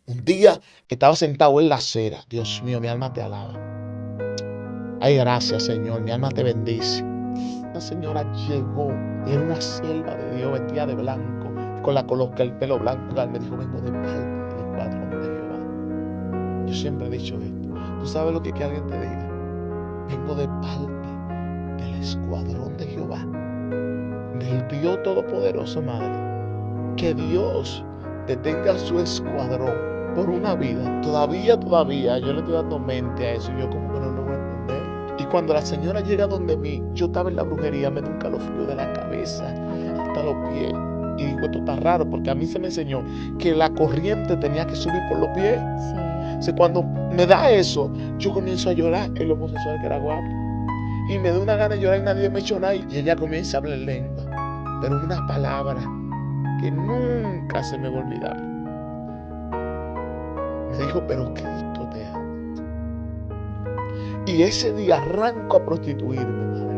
Un día estaba sentado en la acera. Dios mío, mi alma te alaba. Ay, gracias, Señor. Mi alma te bendice. La señora llegó, era una sierva de Dios, vestida de blanco, con el pelo blanco. Me dijo, vengo de parte del escuadrón de Jehová. Yo siempre he dicho esto. ¿Tú sabes lo que alguien te diga? Vengo de parte del escuadrón de Jehová, del Dios Todopoderoso, madre. Que Dios detenga su escuadrón por una vida. Todavía, yo le estoy dando mente a eso. Yo como que no lo voy a entender. Y cuando la señora llega donde mí, yo estaba en la brujería, me dio un calofrío de la cabeza hasta los pies. Y digo, esto está raro, porque a mí se me enseñó que la corriente tenía que subir por los pies. Sí. O sea, cuando me da eso, yo comienzo a llorar. El homosexual que era guapo. Y me da una gana de llorar y nadie me echó nada. Y ella comienza a hablar lengua. Pero una palabra que nunca se me va a olvidar. Me dijo, pero Cristo te ama. Y ese día arranco a prostituirme, madre.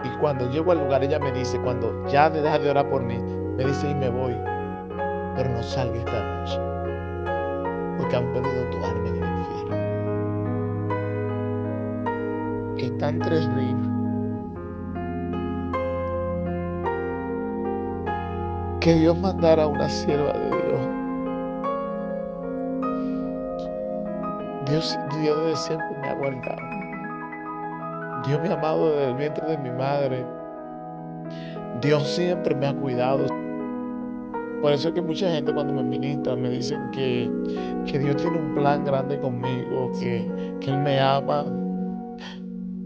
Y cuando llego al lugar, ella me dice, cuando ya deja de orar por mí, me dice, y me voy, pero no salga esta noche, porque han perdido tu alma en el infierno. Están 3 ríos. Que Dios mandara a una sierva de Dios. Dios desde siempre me ha guardado. Dios me ha amado desde el vientre de mi madre. Dios siempre me ha cuidado. Por eso es que mucha gente cuando me ministra me dicen que Dios tiene un plan grande conmigo, que Él me ama.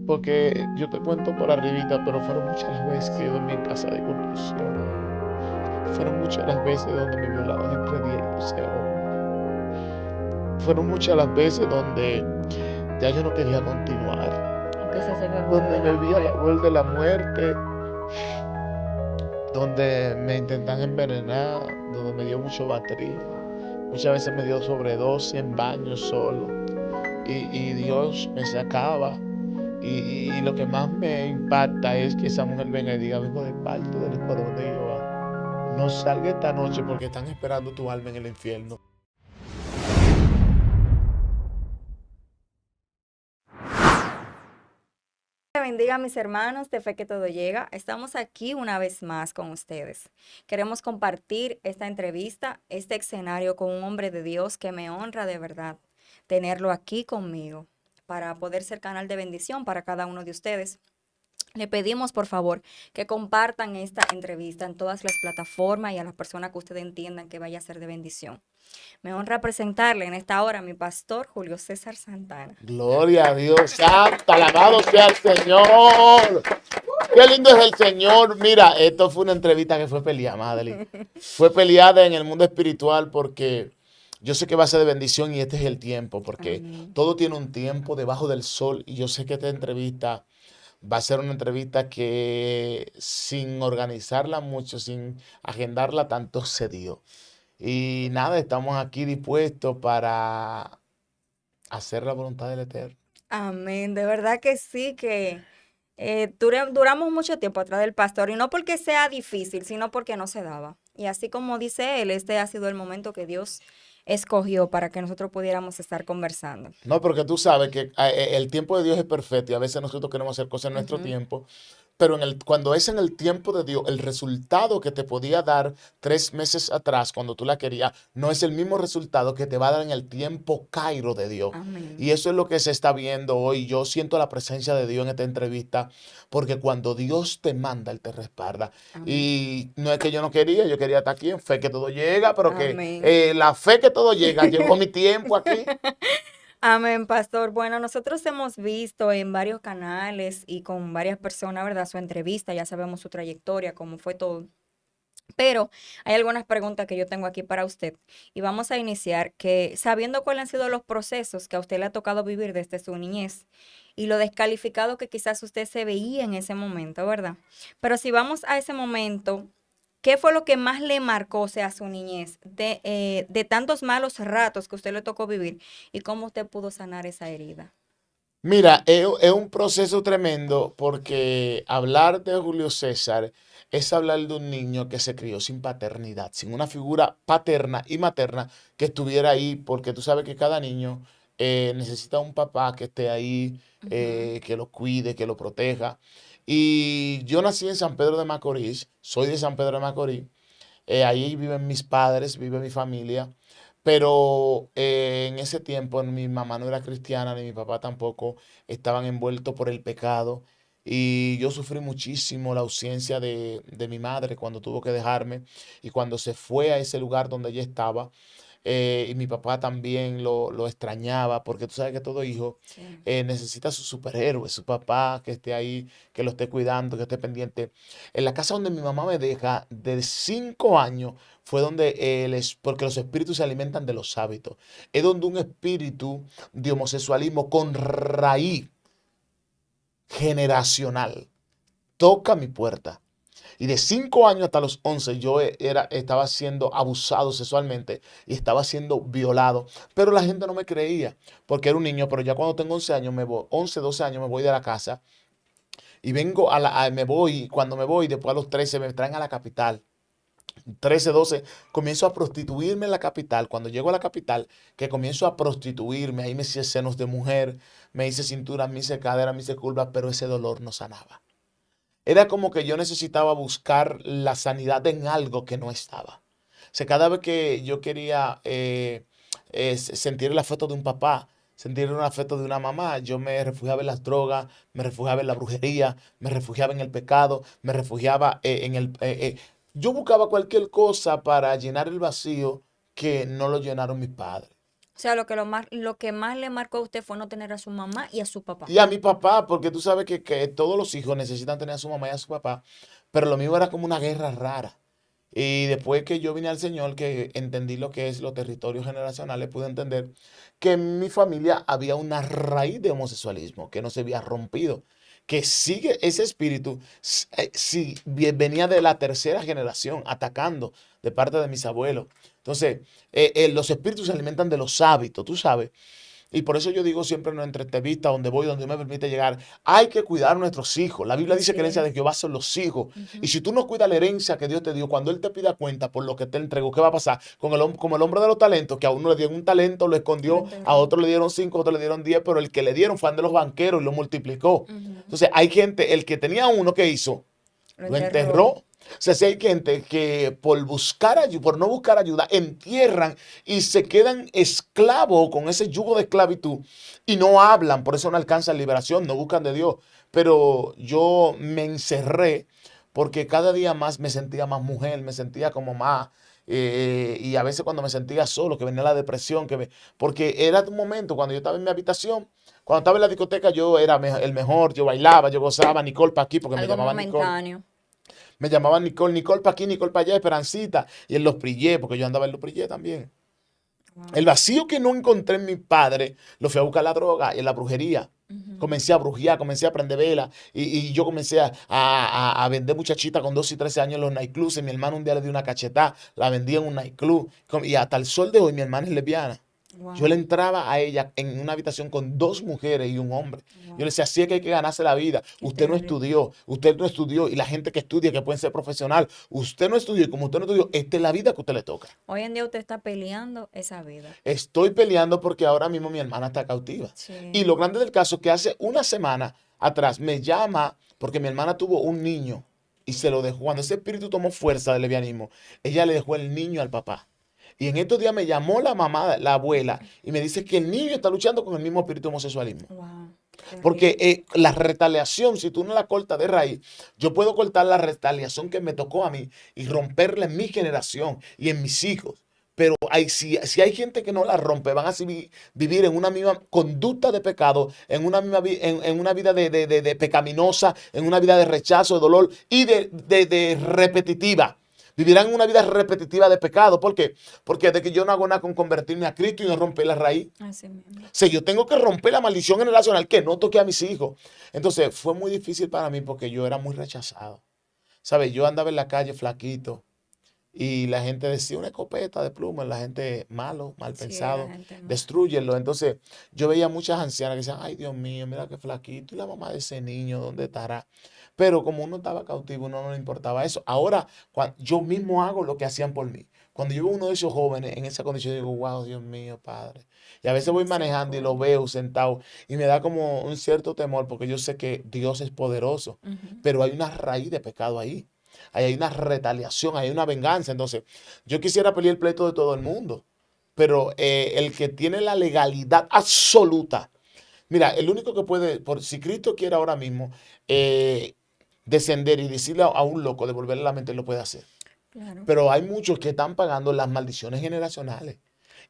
Porque yo te cuento por arribita, pero fueron muchas las veces que yo dormí en casa de construcción. Fueron muchas las veces donde me violaban entre 10 y 12 hombres. Fueron muchas las veces donde ya yo no quería continuar. Donde me vi a la borde de la muerte. Donde me intentan envenenar, donde me dio mucho batería. Muchas veces me dio sobredosis en baños solo. Y Dios me sacaba. Y lo que más me impacta es que esa mujer venga y diga, vengo de parte del escuadrón de Jehová. No salga esta noche porque están esperando tu alma en el infierno. Bendiga a mis hermanos de Fe que Todo Llega. Estamos aquí una vez más con ustedes. Queremos compartir esta entrevista, este escenario con un hombre de Dios que me honra de verdad tenerlo aquí conmigo para poder ser canal de bendición para cada uno de ustedes. Le pedimos, por favor, que compartan esta entrevista en todas las plataformas y a las personas que ustedes entiendan que vaya a ser de bendición. Me honra presentarle en esta hora a mi pastor Julio César Santana. Gloria a Dios, santo, alabado sea el Señor. Qué lindo es el Señor. Mira, esto fue una entrevista que fue peleada, madre. Fue peleada en el mundo espiritual porque yo sé que va a ser de bendición y este es el tiempo, porque todo tiene un tiempo debajo del sol y yo sé que esta entrevista va a ser una entrevista que sin organizarla mucho, sin agendarla tanto, se dio. Y nada, estamos aquí dispuestos para hacer la voluntad del Eterno. Amén, de verdad que sí, que duramos mucho tiempo atrás del pastor y no porque sea difícil, sino porque no se daba. Y así como dice él, este ha sido el momento que Dios escogió para que nosotros pudiéramos estar conversando. No, porque tú sabes que el tiempo de Dios es perfecto y a veces nosotros queremos hacer cosas en nuestro tiempo, pero cuando es en el tiempo de Dios, el resultado que te podía dar 3 meses atrás, cuando tú la querías, no es el mismo resultado que te va a dar en el tiempo Cairo de Dios. Amén. Y eso es lo que se está viendo hoy. Yo siento la presencia de Dios en esta entrevista, porque cuando Dios te manda, Él te respalda. Amén. Y no es que yo no quería, yo quería estar aquí en Fe que Todo Llega, pero Amén. que la fe que todo llega, llegó mi tiempo aquí. Amén, pastor. Bueno, nosotros hemos visto en varios canales y con varias personas, ¿verdad? Su entrevista, ya sabemos su trayectoria, cómo fue todo. Pero hay algunas preguntas que yo tengo aquí para usted y vamos a iniciar que sabiendo cuáles han sido los procesos que a usted le ha tocado vivir desde su niñez y lo descalificado que quizás usted se veía en ese momento, ¿verdad? Pero si vamos a ese momento, ¿qué fue lo que más le marcó, o sea, su niñez de tantos malos ratos que usted le tocó vivir y cómo usted pudo sanar esa herida? Mira, es un proceso tremendo porque hablar de Julio César es hablar de un niño que se crió sin paternidad, sin una figura paterna y materna que estuviera ahí, porque tú sabes que cada niño necesita un papá que esté ahí, Ujú. que lo cuide, que lo proteja. Y yo nací en San Pedro de Macorís, soy de San Pedro de Macorís, ahí viven mis padres, vive mi familia, pero en ese tiempo mi mamá no era cristiana, ni mi papá tampoco, estaban envueltos por el pecado. Y yo sufrí muchísimo la ausencia de mi madre cuando tuvo que dejarme y cuando se fue a ese lugar donde ella estaba. Y mi papá también lo extrañaba, porque tú sabes que todo hijo Sí. necesita su superhéroe, su papá que esté ahí, que lo esté cuidando, que esté pendiente. En la casa donde mi mamá me deja, de 5 años, fue donde porque los espíritus se alimentan de los hábitos. Es donde un espíritu de homosexualismo con raíz generacional toca mi puerta. Y de 5 años hasta los 11 yo estaba siendo abusado sexualmente y estaba siendo violado. Pero la gente no me creía porque era un niño. Pero ya cuando tengo 11 años, 11, 12 años, me voy de la casa y vengo me voy. Cuando me voy, después a los 13 me traen a la capital. 13, 12, comienzo a prostituirme en la capital. Cuando llego a la capital, que comienzo a prostituirme, ahí me hice senos de mujer, me hice cintura, me hice cadera, me hice curva, pero ese dolor no sanaba. Era como que yo necesitaba buscar la sanidad en algo que no estaba. O sea, cada vez que yo quería sentir el afecto de un papá, sentir el afecto de una mamá, yo me refugiaba en las drogas, me refugiaba en la brujería, me refugiaba en el pecado, me refugiaba yo buscaba cualquier cosa para llenar el vacío que no lo llenaron mis padres. O sea, lo que más le marcó a usted fue no tener a su mamá y a su papá. Y a mi papá, porque tú sabes que todos los hijos necesitan tener a su mamá y a su papá, pero lo mío era como una guerra rara. Y después que yo vine al Señor, que entendí lo que es los territorios generacionales, pude entender que en mi familia había una raíz de homosexualismo que no se había rompido, que sigue ese espíritu, sí, venía de la tercera generación, atacando de parte de mis abuelos. Entonces, los espíritus se alimentan de los hábitos, tú sabes. Y por eso yo digo siempre en nuestra entrevista, donde voy, donde me permite llegar, hay que cuidar a nuestros hijos. La Biblia dice que Así la herencia de es. Jehová son los hijos. Y Ujú. si tú no cuidas la herencia que Dios te dio, cuando Él te pida cuenta por lo que te entregó, ¿qué va a pasar? Como el hombre de los talentos, que a uno le dieron un talento, lo Lo escondió, a enterró. otro le dieron 5, a otro le dieron 10, pero el que le dieron fue de los banqueros y lo multiplicó. Ujú. Entonces hay gente, el que tenía uno, ¿qué hizo? Lo Lo enterró. enterró. O sea, si hay gente que por buscar ayuda, por no buscar ayuda, entierran y se quedan esclavos con ese yugo de esclavitud y no hablan, por eso no alcanzan liberación, no buscan de Dios. Pero yo me encerré porque cada día más me sentía más mujer, me sentía como más, y a veces cuando me sentía solo, que venía la depresión, porque era un momento cuando yo estaba en mi habitación, cuando estaba en la discoteca, yo era el mejor, yo bailaba, yo gozaba, Nicole pa' aquí, porque me Algo llamaban Nicole. momentáneo. Me llamaban Nicole, Nicole para aquí, Nicole para allá, Esperancita. Y en los Prillé, porque yo andaba en los Prillé también. Wow. El vacío que no encontré en mi padre, lo fui a buscar en la droga y en la brujería. Ujú. Comencé a brujear, comencé a prender vela y yo comencé a vender muchachitas con 12 y 13 años en los nightclubs. Y mi hermano un día le dio una cachetada, la vendía en un nightclub. Y hasta el sol de hoy mi hermana es lesbiana. Yo le Wow. entraba a ella en una habitación con 2 mujeres y un hombre. Yo le Wow. decía, así es que hay que ganarse la vida. Qué terrible. Usted no estudió, y la gente que estudia, que pueden ser profesional, usted no estudió, y como usted no estudió, esta es la vida que usted le toca. Hoy en día usted está peleando esa vida. Estoy peleando porque ahora mismo mi hermana está cautiva. Y Sí. lo grande del caso es que hace una semana atrás me llama porque mi hermana tuvo un niño y se lo dejó. Cuando ese espíritu tomó fuerza del lesbianismo, ella le dejó el niño al papá. Y en estos días me llamó la mamá, la abuela, y me dice que el niño está luchando con el mismo espíritu homosexualismo. Wow. Porque Terrible. la retaliación, si tú no la cortas de raíz, yo puedo cortar la retaliación que me tocó a mí y romperla en mi generación y en mis hijos. Pero si hay gente que no la rompe, van a vivir en una misma conducta de pecado, en una vida de pecaminosa, en una vida de rechazo, de dolor y de repetitiva. Vivirán una vida repetitiva de pecado. ¿Por qué? Porque de que yo no hago nada con convertirme a Cristo y no romper la raíz. Así mismo. Sea, yo tengo que romper la maldición generacional que no toque a mis hijos. Entonces, fue muy difícil para mí porque yo era muy rechazado. ¿Sabes? Yo andaba en la calle flaquito y la gente decía una escopeta de pluma, la gente malo, mal Sí, la pensado, gente mala. destruyenlo. Entonces yo veía muchas ancianas que decían, ay Dios mío, mira qué flaquito, y la mamá de ese niño, ¿dónde estará? Pero como uno estaba cautivo, uno no le importaba eso. Ahora, yo mismo hago lo que hacían por mí. Cuando yo veo uno de esos jóvenes en esa condición, digo, wow, Dios mío, Padre. Y a veces voy manejando y lo Misericordia. veo sentado y me da como un cierto temor porque yo sé que Dios es poderoso, Ujú. pero hay una raíz de pecado ahí. Ahí hay una retaliación, hay una venganza. Entonces, yo quisiera pelear el pleito de todo el mundo, pero el que tiene la legalidad absoluta, mira, el único que puede, si Cristo quiere ahora mismo eh, descender y decirle a un loco, devolverle la mente, él lo puede hacer. Claro. Pero hay muchos que están pagando las maldiciones generacionales.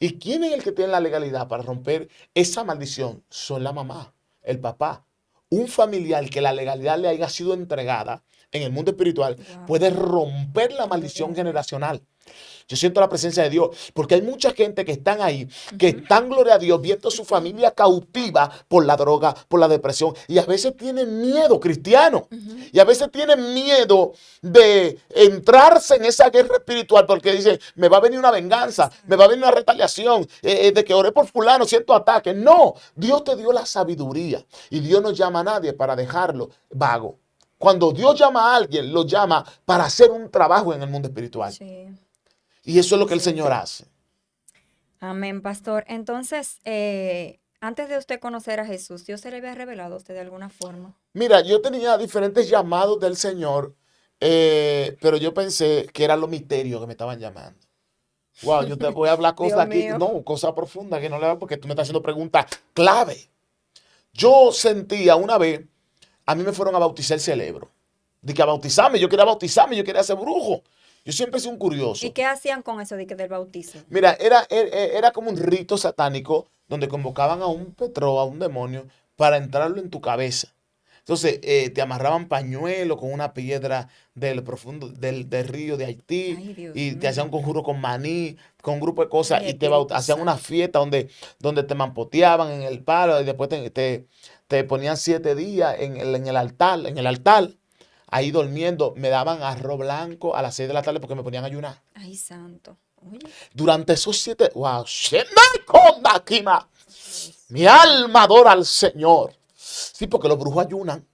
¿Y quién es el que tiene la legalidad para romper esa maldición? Son la mamá, el papá. Un familiar que la legalidad le haya sido entregada en el mundo espiritual Wow. puede romper la Puede maldición romper. generacional. Yo siento la presencia de Dios, porque hay mucha gente que están ahí, que Ujú. están, gloria a Dios, viendo a su familia cautiva por la droga, por la depresión, y a veces tienen miedo, cristiano, Ujú. y a veces tienen miedo de entrarse en esa guerra espiritual, porque dicen, me va a venir una venganza, me va a Exacto. venir una retaliación, de que oré por fulano, siento ataque. No, Dios te dio la sabiduría, y Dios no llama a nadie para dejarlo vago. Cuando Dios llama a alguien, lo llama para hacer un trabajo en el mundo espiritual. Sí, Y eso es lo que el sí. Señor hace. Amén, pastor. Entonces, antes de usted conocer a Jesús, ¿Dios se le había revelado a usted de alguna forma? Mira, yo tenía diferentes llamados del Señor, pero yo pensé que eran los misterios que me estaban llamando. Wow, yo te voy a hablar cosas Dios aquí, mío. no, cosas profundas que no le hago porque tú me estás haciendo preguntas clave. Yo sentía una vez, a mí me fueron a bautizar el cerebro. De que a bautizarme, yo quería bautizarme, yo quería ser brujo. Yo siempre he sido un ¿Y curioso. qué hacían con eso de que del bautismo? Mira, era como un rito satánico donde convocaban a un petro, a un demonio, para entrarlo en tu cabeza. Entonces, te amarraban pañuelo con una piedra del profundo, del río de Haití, Ay, Dios y te hacían mío. un conjuro con maní, con un grupo de cosas, Ay, y Espíritu hacían una Santo. fiesta donde te mampoteaban en el palo, y después te ponían 7 días en el altar, ahí durmiendo. Me daban arroz blanco a las 6 de la tarde porque me ponían a ayunar. Ay, santo. Oye, Durante esos 7, wow, Dios. mi alma adora al Señor. Sí, porque los brujos ayunan.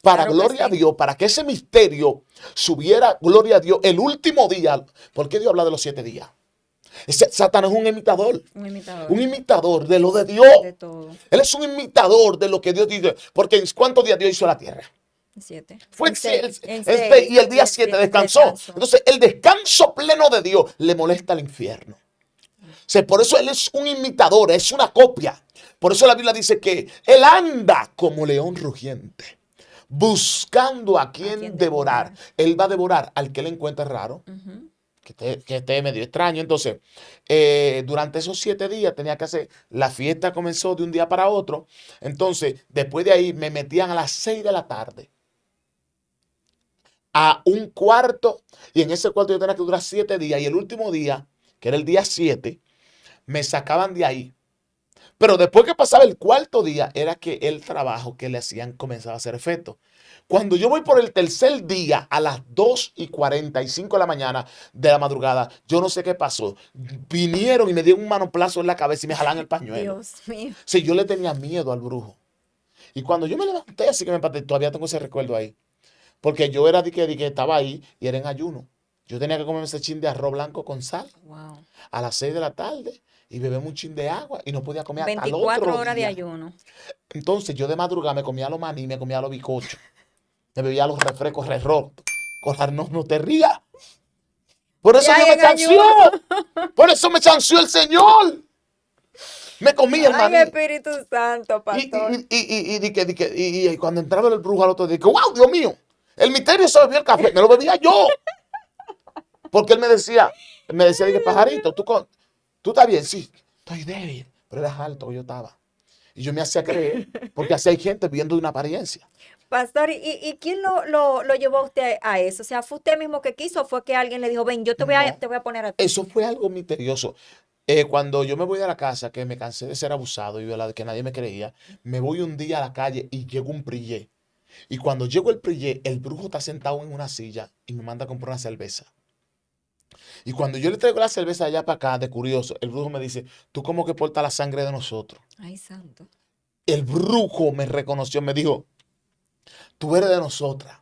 Para Claro que gloria a sí. Dios, para que ese misterio subiera, gloria a Dios, el último día. ¿Por qué Dios habla de los 7 días? Satanás es Un un imitador imitador de lo de Dios. de todo. Él es un imitador de lo que Dios dice. Porque ¿cuántos días Dios hizo la tierra? 7. Fue En 6. y el Y día el 7 7 descansó. descansó. Entonces, el descanso pleno de Dios le molesta al infierno. Sea, por eso él es un imitador, es una copia. Por eso la Biblia dice que él anda como león rugiente, buscando a A quien quien devorar. devorar. Él va a devorar al que le encuentre raro, Ujú. que esté medio extraño. Entonces, durante esos 7 días tenía que hacer, la fiesta comenzó de un día para otro. Entonces, después de ahí me metían a las 6 de la tarde a un cuarto, y en ese cuarto yo tenía que durar 7 días, y el último día, que era el día 7, me sacaban de ahí. Pero después que pasaba el cuarto día, era que el trabajo que le hacían comenzaba a hacer efecto. Cuando yo voy por el tercer día a las 2:45 de la mañana de la madrugada, yo no sé qué pasó. Vinieron y me dieron un manoplazo en la cabeza y me jalan el pañuelo. Dios mío. Sí, yo le tenía miedo al brujo. Y cuando yo me levanté, así que me empaté, todavía tengo ese recuerdo ahí. Porque yo era de que estaba ahí y era en ayuno. Yo tenía que comerme ese chin de arroz blanco con sal Wow. a las 6 de la tarde y beberme un chin de agua y no podía comer hasta el 24 otro horas de día. ayuno. Entonces yo de madrugada me comía los maní, me comía los bicochos, me bebía los refrescos Rerror. Colar, no, no te rías. Por Y eso Dios ahí me en chanció. ayuno. Por eso me chanció el Señor. Me comía el Ay, maní. Espíritu Santo, Y, pastor. y, y, y, y, di que- di que- y cuando entraba el brujo al otro día, dije, wow, Dios mío, el misterio se bebió el café, me lo bebía yo. Porque él me decía, dije, Ay, Dios pajarito, mío. tú estás bien, sí, estoy débil, pero eras alto, yo estaba. Y yo me hacía creer, porque así hay gente viendo de una apariencia. Pastor, ¿y quién lo llevó a usted a eso? O sea, ¿fue usted mismo que quiso o fue que alguien le dijo, ven, yo No, te voy a poner a ti? eso fue algo misterioso. Cuando yo me voy de la casa, que me cansé de ser abusado y de que nadie me creía, me voy un día a la calle y llego un prillé. Y cuando llego el prillé, el brujo está sentado en una silla y me manda a comprar una cerveza. Y cuando yo le traigo la cerveza allá para acá, de curioso, el brujo me dice, tú como que portas la sangre de nosotros. Ay, santo. El brujo me reconoció, me dijo, tú eres de nosotras.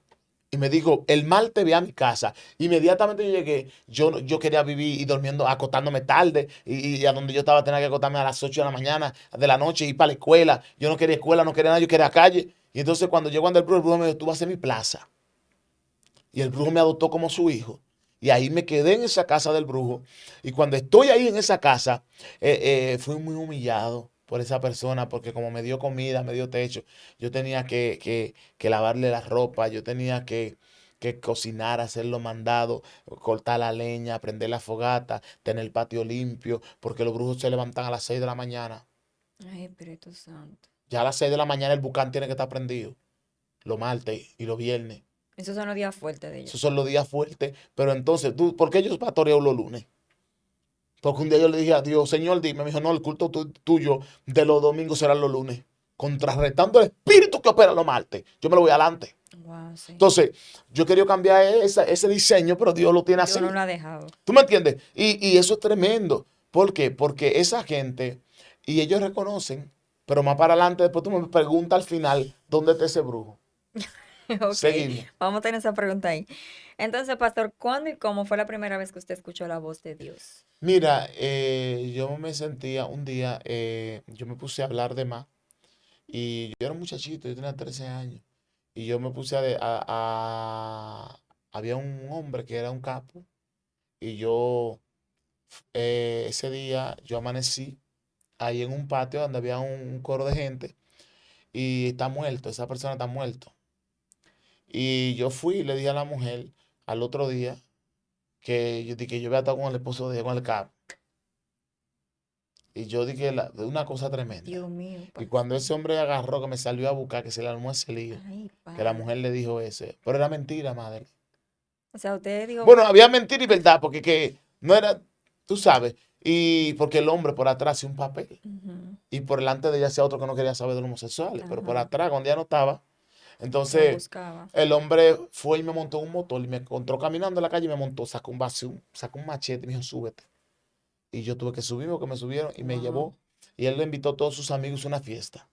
Y me dijo, el martes ve a mi casa. Inmediatamente yo llegué, yo quería vivir y durmiendo, acostándome tarde. Y a donde yo estaba tenía que acostarme a las 8 de la mañana, de la noche, ir para la escuela. Yo no quería escuela, no quería nada, yo quería calle. Y entonces cuando llegó ande el brujo me dijo, tú vas a ser mi plaza. Y el brujo me adoptó como su hijo. Y ahí me quedé en esa casa del brujo. Y cuando estoy ahí en esa casa, fui muy humillado por esa persona, porque como me dio comida, me dio techo, yo tenía que lavarle la ropa, yo tenía que cocinar, hacer los mandados, cortar la leña, prender la fogata, tener el patio limpio, porque los brujos se levantan a las 6 de la mañana. Ay, Espíritu Santo. Ya a las 6 de la mañana el bucán tiene que estar prendido, los martes y los viernes. Esos son los días fuertes de ellos. Esos son los días fuertes. Pero entonces, ¿por qué yo pastoreo los lunes? Porque un día yo le dije a Dios, Señor, dime, me dijo, no, el culto tuyo de los domingos será los lunes. Contrarrestando el espíritu que opera los martes. Yo me lo voy adelante. Wow, sí. Entonces, yo quería cambiar ese diseño, pero Dios lo tiene Dios así. no lo ha dejado. ¿Tú me entiendes? Y eso es tremendo. ¿Por qué? Porque esa gente, y ellos reconocen, pero más para adelante, después tú me preguntas al final, ¿dónde está ese brujo? Ok, Seguimos. vamos a tener esa pregunta ahí. Entonces, pastor, ¿cuándo y cómo fue la primera vez que usted escuchó la voz de Dios? Mira, yo me sentía un día, yo me puse a hablar de más. Y yo era un muchachito, yo tenía 13 años. Y yo me puse había un hombre que era un capo. Y yo, ese día, yo amanecí ahí en un patio donde había un coro de gente. Y está muerto, esa persona está muerto. Y yo fui y le dije a la mujer al otro día que yo había estado con el esposo de ella, con el capo. Y yo dije una cosa tremenda. Dios mío, Y pastor. cuando ese hombre agarró, que me salió a buscar, que se le armó ese lío, Ay, que la padre. mujer le dijo ese. Pero era mentira, madre. O sea, usted dijo, Bueno, había mentira y verdad, porque que no era, tú sabes, y porque el hombre por atrás hacía un papel. ujú, Y por delante de ella hacía otro que no quería saber de los homosexuales. Pero por ajá, atrás, cuando ella no estaba, lo entonces buscaba. el hombre fue y me montó en un motor y me encontró caminando en la calle y me montó, sacó un vacío, sacó un machete y me dijo, súbete. Y yo tuve que subirme porque me subieron y me Wow. llevó. Y él le invitó a todos sus amigos a una fiesta.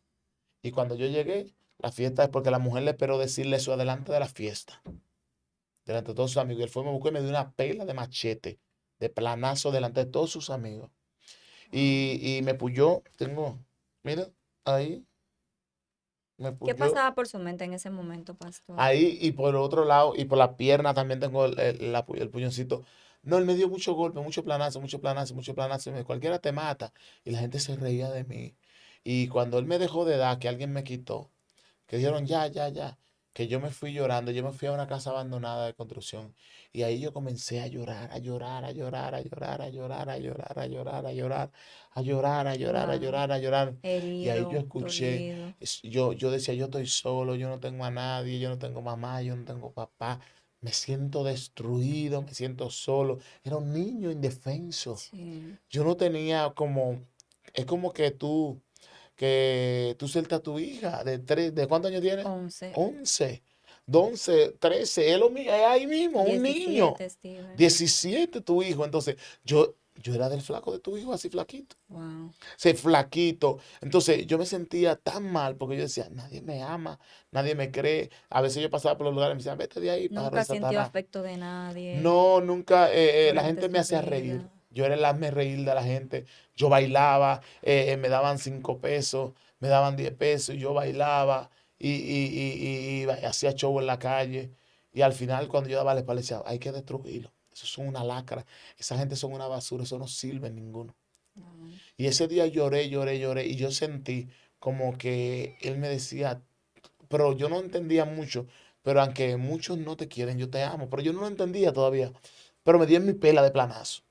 Y cuando yo llegué, la fiesta es porque la mujer le esperó decirle eso adelante de la fiesta, delante de todos sus amigos. Y él fue, me buscó y me dio una pela de machete, de planazo delante de todos sus amigos. Y me puyó, mira, ahí, me ¿Qué puyó. pasaba por su mente en ese momento, pastor? Ahí y por el otro lado, y por la pierna también tengo el puñoncito. No, él me dio mucho golpe, mucho planazo, mucho planazo, mucho planazo. Cualquiera te mata. Y la gente se reía de mí. Y cuando él me dejó de dar, que alguien me quitó, que dijeron ya, ya, ya, que yo me fui llorando, yo me fui a una casa abandonada de construcción y ahí yo comencé a llorar, a llorar, a llorar, a llorar, a llorar, a llorar, a llorar, a llorar, a llorar, a llorar, a Wow. llorar, a llorar. Y ahí yo Herido, escuché, dolido. yo decía, yo estoy solo, yo no tengo a nadie, yo no tengo mamá, yo no tengo papá. Me siento destruido, me siento solo. Era un niño indefenso. Sí. Yo no tenía como, es como que tú sueltas a tu hija ¿de cuántos años tiene? 11. 11, 12, 13, es ahí mismo, un niño. 17, Steven. 17 tu hijo. Entonces, yo era del flaco de tu hijo, así flaquito. Wow. Ese flaquito. Entonces, yo me sentía tan mal porque yo decía, nadie me ama, nadie me cree. A veces yo pasaba por los lugares y me decían, vete de ahí, pájaro de Nunca sintió Satanás. afecto de nadie No, nunca, la durante gente me su hacía reír. vida. Yo era el hazme reír de la gente. Yo bailaba, me daban 5 pesos, me daban 10 pesos, y yo bailaba y hacía show en la calle. Y al final, cuando yo daba la espalda, decía, hay que destruirlo. Eso son una lacra. Esa gente son una basura, eso no sirve en ninguno. Wow. Y ese día lloré, lloré, lloré. Y yo sentí como que él me decía, pero yo no entendía mucho. Pero aunque muchos no te quieren, yo te amo. Pero yo no lo entendía todavía. Pero me di en mi pela de planazo.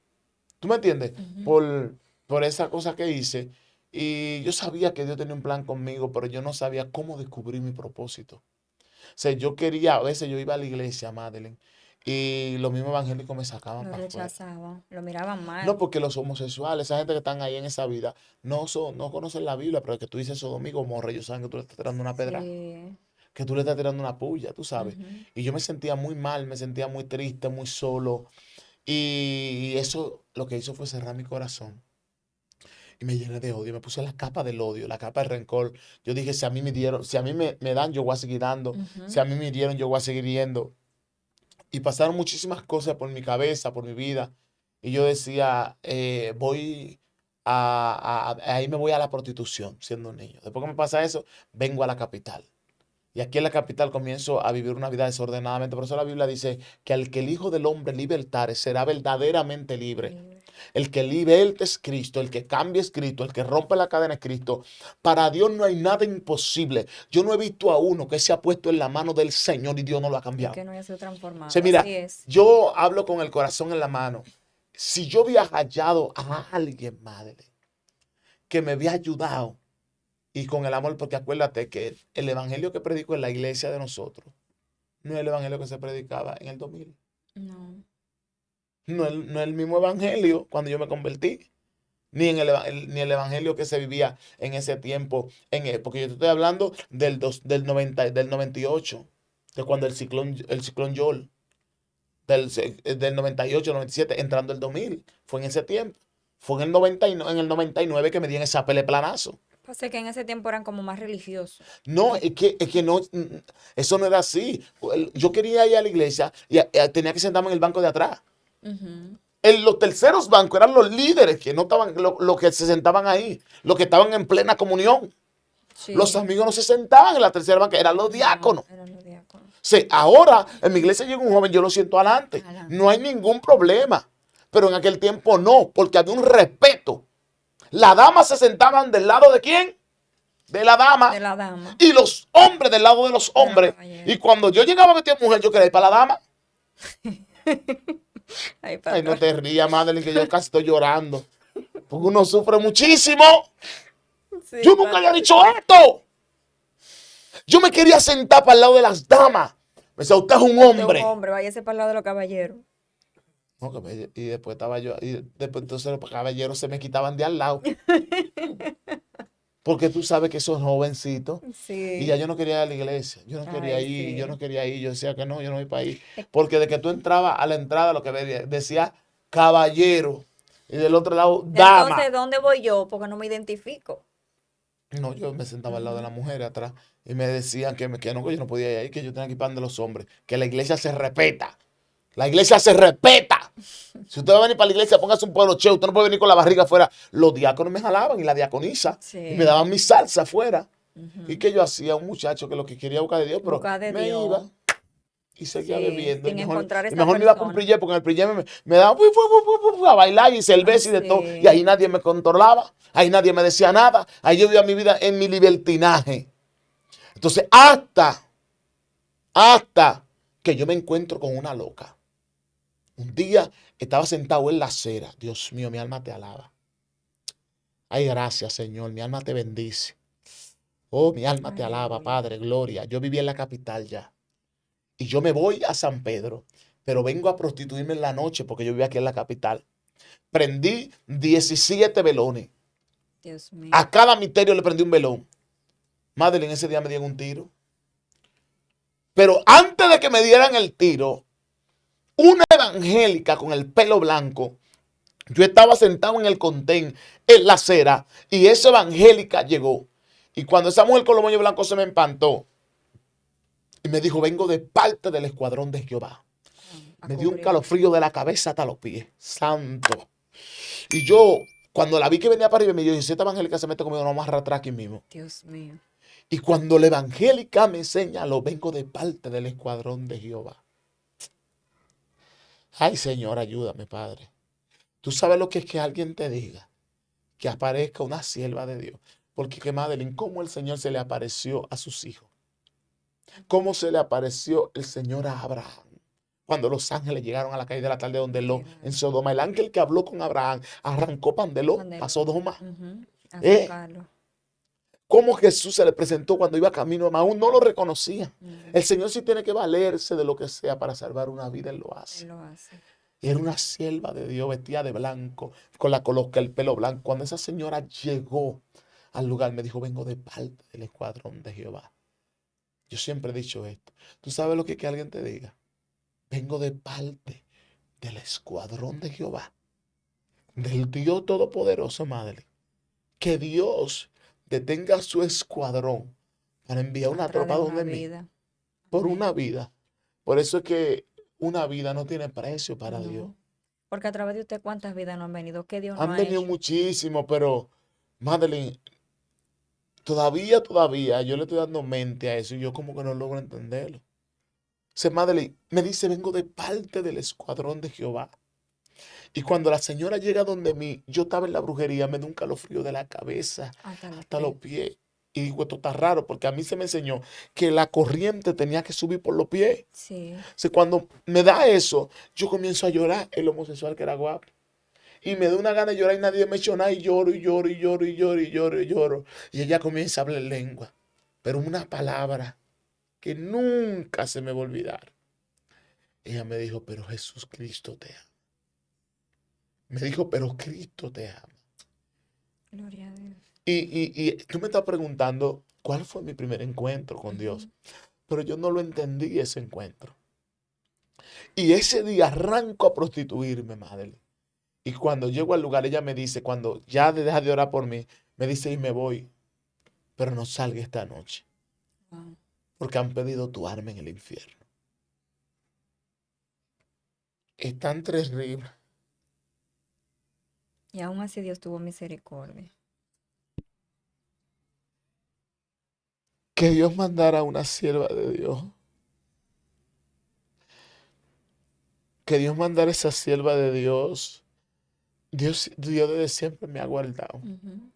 ¿Tú me entiendes? Ujú. Por esa cosa que hice. Y yo sabía que Dios tenía un plan conmigo, pero yo no sabía cómo descubrir mi propósito. O sea, yo quería, a veces yo iba a la iglesia, Madeleine, y los mismos evangélicos me sacaban Lo para afuera. rechazaba, lo miraban No, mal. porque los homosexuales, esa gente que están ahí en esa vida, no conocen la Biblia, pero que tú dices sodomía y Gomorra, ellos saben que tú le estás tirando una pedra, Sí. que tú le estás tirando una puya, tú sabes. Ujú. Y yo me sentía muy mal, me sentía muy triste, muy solo. Y eso lo que hizo fue cerrar mi corazón. Y me llené de odio. Me puse la capa del odio, la capa del rencor. Yo dije, si a mí me dieron, si a mí me dan, yo voy a seguir dando. Si Ujú. a mí me dieron, yo voy a seguir yendo. Y pasaron muchísimas cosas por mi cabeza, por mi vida. Y yo decía, voy ahí me voy a la prostitución siendo un niño. Después que me pasa eso, vengo a la capital. Y aquí en la capital comienzo a vivir una vida desordenadamente. Por eso la Biblia dice que al que el Hijo del Hombre libertare será verdaderamente libre. Libre. El que liberte es Cristo, el que cambia es Cristo, el que rompe la cadena es Cristo. Para Dios no hay nada imposible. Yo no he visto a uno que se ha puesto en la mano del Señor y Dios no lo ha Y cambiado. que no haya sido O sea, transformado. mira, Así es. yo hablo con el corazón en la mano. Si yo había hallado a alguien, madre, que me había ayudado y con el amor, porque acuérdate que el evangelio que predico en la iglesia de nosotros no es el evangelio que se predicaba en el 2000. No. No es el mismo evangelio cuando yo me convertí, ni, ni el evangelio que se vivía en ese tiempo, porque yo te estoy hablando del 98, de cuando el ciclón Joel, del 98, 97, entrando el 2000, fue en ese tiempo. Fue en el 99 que me dieron ese peleplanazo. Pasa que en ese tiempo eran como más religiosos. No, es que no, eso no era así. Yo quería ir a la iglesia y tenía que sentarme en el banco de atrás. Ujú. En los terceros bancos eran los líderes que no estaban, los que se sentaban ahí, los que estaban en plena comunión. Los Sí. amigos no se sentaban en la tercera banca, eran los No, diáconos. eran los diáconos. Sí, ahora en mi iglesia llega un joven, yo lo siento adelante. No hay Adelante. ningún problema. Pero en aquel tiempo no, porque había un respeto. Las damas se sentaban del lado de quién? De la dama. De la dama. Y los hombres del lado de los De los hombres. Y caballeros. cuando yo llegaba a vestir mujer, yo quería ir para la dama. Ahí Ay, no pastor. te rías, Madeline, que yo casi estoy llorando. Porque uno sufre muchísimo. Sí, Yo nunca había pastor. dicho esto. Yo me quería sentar para el lado de las damas. Me decía, usted es un Usted es un hombre. hombre, váyase para el lado de los caballeros. No, y después estaba yo, y después entonces los caballeros se me quitaban de al lado. Porque tú sabes que son jovencitos. Y ya Sí. yo no quería ir a la iglesia. Yo no quería Ay, ir, yo no sí. quería ir. Yo decía que no, yo no voy para ahí. Es Porque de que tú entrabas a la entrada, lo que decía caballero. Y del otro lado, dama. entonces, ¿dónde voy yo? Porque no me identifico. No, yo me sentaba al lado de la Ujú. mujer atrás. Y me decían que yo no podía ir ahí, que yo tenía que ir para donde los hombres. Que la iglesia se respeta. La iglesia se respeta. Si usted va a venir para la iglesia, póngase un pueblo che. Usted no puede venir con la barriga afuera. Los diáconos me jalaban y la diaconisa. Y me Sí. daban mi salsa afuera. ¿Y Ujú. qué yo hacía? Un muchacho que lo que quería buscar de Dios, pero Buscar de me iba Dios. y seguía Sí, bebiendo. Y sin mejor, encontrar y esa mejor me iba con un persona. prille, porque en el prille me daban a bailar y cerveza y de todo. Y Sí. ahí nadie me controlaba. Ahí nadie me decía nada. Ahí yo vivía mi vida en mi libertinaje. Entonces, hasta que yo me encuentro con una loca. Un día estaba sentado en la acera. Dios mío, mi alma te alaba. Ay, gracias, Señor. Mi alma te bendice. Oh, mi alma te alaba, Aleluya. Padre, gloria. Yo vivía en la capital ya. Y yo me voy a San Pedro, pero vengo a prostituirme en la noche porque yo vivía aquí en la capital. Prendí 17 velones. Dios mío. A cada misterio le prendí un velón. Madeline, ese día me dieron un tiro. Pero antes de que me dieran el tiro, una evangélica con el pelo blanco, yo estaba sentado en el contén, en la acera, y esa evangélica llegó. Y cuando esa mujer con los moños blancos se me empantó y me dijo, vengo de parte del escuadrón de Jehová. A Me dio un cubrir. calofrío de la cabeza hasta los pies. Santo. Y yo, cuando la vi que venía para arriba, me dijo, si esta evangélica se mete conmigo, no vamos a arrastrar aquí mismo. Dios mío. Y cuando la evangélica me señaló, vengo de parte del escuadrón de Jehová. Ay, Señor, ayúdame, Padre. Tú sabes lo que es que alguien te diga que aparezca una sierva de Dios. Porque, que Madeline, cómo el Señor se le apareció a sus hijos. Cómo se le apareció el Señor a Abraham. Cuando los ángeles llegaron a la calle de la tarde donde Lot, en Llegaron. Sodoma, el ángel que habló con Abraham arrancó pan de Lot Donde a lo. Sodoma. Ujú. A ¿Eh? sacarlo. Cómo Jesús se le presentó cuando iba camino a Maús, no lo reconocía. No, El Señor sí tiene que valerse de lo que sea para salvar una vida, Él lo hace. Él lo hace. Era una sierva de Dios vestida de blanco, con el pelo blanco. Cuando esa señora llegó al lugar, me dijo, vengo de parte del escuadrón de Jehová. Yo siempre he dicho esto. ¿Tú sabes lo que alguien te diga? Vengo de parte del escuadrón de Jehová, del Dios Todopoderoso, Madre. Que Dios detenga su escuadrón para enviar una Atrás tropa de una donde mí, vida. por Amén. una vida. Por eso es que una vida no tiene precio para Dios. No. Porque a través de usted, ¿cuántas vidas no han venido? ¿Qué Dios no Han ha venido hecho? muchísimo, pero, Madeline, todavía, yo le estoy dando mente a eso y yo como que no logro entenderlo. Madeline me dice, vengo de parte del escuadrón de Jehová. Y cuando la señora llega donde mí, yo estaba en la brujería, me da un calofrío de la cabeza Hasta los hasta los pies. pies. Y digo, esto está raro, porque a mí se me enseñó que la corriente tenía que subir por los pies. Sí. O sea, cuando me da eso, yo comienzo a llorar, el homosexual que era guapo. Y me da una gana de llorar y nadie me echó nada y lloro y lloro y lloro y lloro y lloro y lloro. Y ella comienza a hablar lengua. Pero una palabra que nunca se me va a olvidar. Ella me dijo, pero Jesús Cristo te ama. Me dijo, pero Cristo te ama. Gloria a Dios. Y tú me estás preguntando cuál fue mi primer encuentro con Dios. Ujú. Pero yo no lo entendí ese encuentro. Y ese día arranco a prostituirme, madre. Y cuando llego al lugar, ella me dice, cuando ya deja de orar por mí, me dice, y me voy, pero no salga esta noche, Wow. porque han pedido tu arma en el infierno. Es tan terrible Y aún así Dios tuvo misericordia. que Dios mandara a una sierva de Dios. Que Dios mandara esa sierva de Dios. Dios desde siempre me ha guardado. Ujú.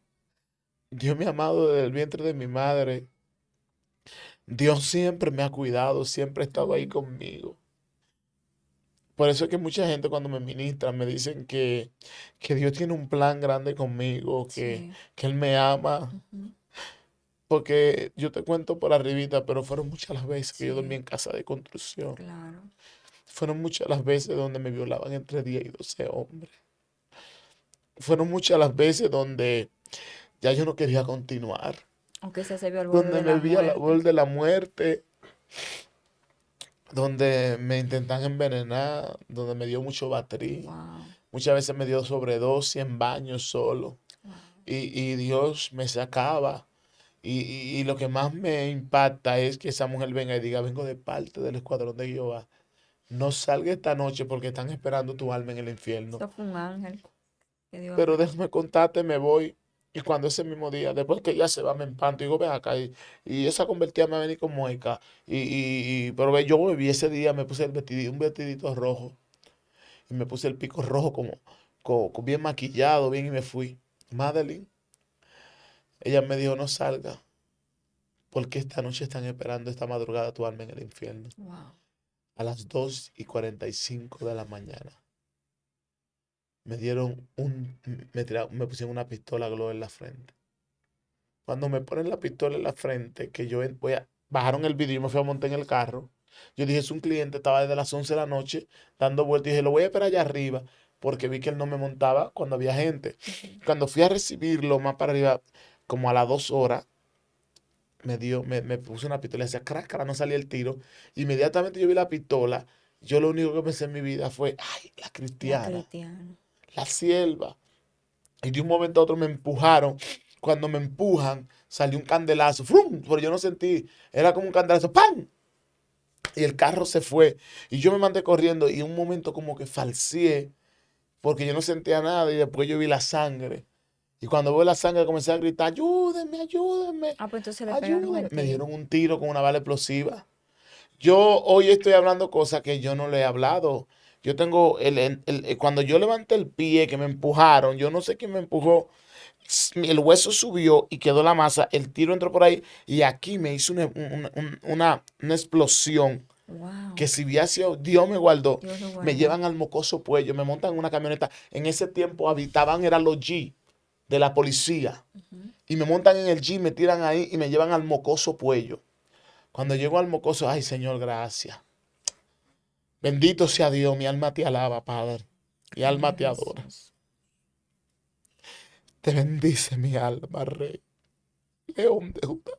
Dios me ha amado desde el vientre de mi madre. Dios siempre me ha cuidado, siempre ha estado ahí Amén. conmigo. Por eso es que mucha gente cuando me ministra me dicen que Dios tiene un plan grande conmigo, Sí. que Él me ama. Ujú. Porque yo te cuento por arribita, pero fueron muchas las veces que yo dormí Sí. en casa de construcción. Claro. Fueron muchas las veces donde me violaban entre 10 y 12 hombres. Fueron muchas las veces donde ya yo no quería continuar. Aunque se vio al borde Donde de me la vi a la muerte. borde de la muerte. Donde me intentan envenenar. Donde me dio mucho batrí. Wow. Muchas veces me dio sobredosis en baños solo. Wow. Y Dios me sacaba. Y lo que más me impacta es que esa mujer venga y diga, vengo de parte del escuadrón de Jehová. No salga esta noche porque están esperando tu alma en el infierno. Eso fue un ángel que Dios Pero habló. déjame contarte, me voy. Y cuando ese mismo día, después que ella se va, me empanto y digo, ven acá. Y esa convertida me va a venir con mueca. Pero ve, yo bebí ese día, me puse un vestidito rojo. Y me puse el pico rojo como bien maquillado, bien, y me fui. Madeline, ella me dijo, no salga, porque esta noche están esperando esta madrugada tu alma en el infierno. Wow. A las 2:45 de la mañana. Me dieron me pusieron una pistola glow en la frente. Cuando me ponen la pistola en la frente, que bajaron el vídeo y me fui a montar en el carro. Yo dije, es un cliente, estaba desde las 11 de la noche dando vueltas y dije, lo voy a esperar allá arriba porque vi que él no me montaba cuando había gente. Ujú. Cuando fui a recibirlo más para arriba, como a las 2 horas, me puso una pistola y decía, crácara, no salía el tiro. Inmediatamente yo vi la pistola. Yo lo único que pensé en mi vida fue, ay, la La cristiana, cristiana. la sierva. Y de un momento a otro me empujaron. Cuando me empujan, salió un candelazo. ¡Frum! Pero yo no sentí. Era como un candelazo. ¡Pam! Y el carro se fue. Y yo me mandé corriendo. Y en un momento como que falseé. Porque yo no sentía nada. Y después yo vi la sangre. Y cuando veo la sangre comencé a gritar, ayúdenme, ayúdenme, Ah, pues entonces le pegaron ayúdenme. el Me tiro. dieron un tiro con una bala explosiva. Yo hoy estoy hablando cosas que yo no le he hablado. Yo tengo, cuando yo levanté el pie que me empujaron, yo no sé quién me empujó, el hueso subió y quedó la masa, el tiro entró por ahí y aquí me hizo una explosión Wow. que si hubiera sido, Dios me guardó, Dios lo me guardó. llevan al mocoso puello, me montan en una camioneta. En ese tiempo habitaban, eran los G de la policía Ujú. y me montan en el G, me tiran ahí y me llevan al mocoso puello. Cuando llego al mocoso, ay Señor, gracias. Bendito sea Dios, mi alma te alaba, Padre. Mi Gloria alma a te adora. Jesús. Te bendice mi alma, Rey. León de Judá.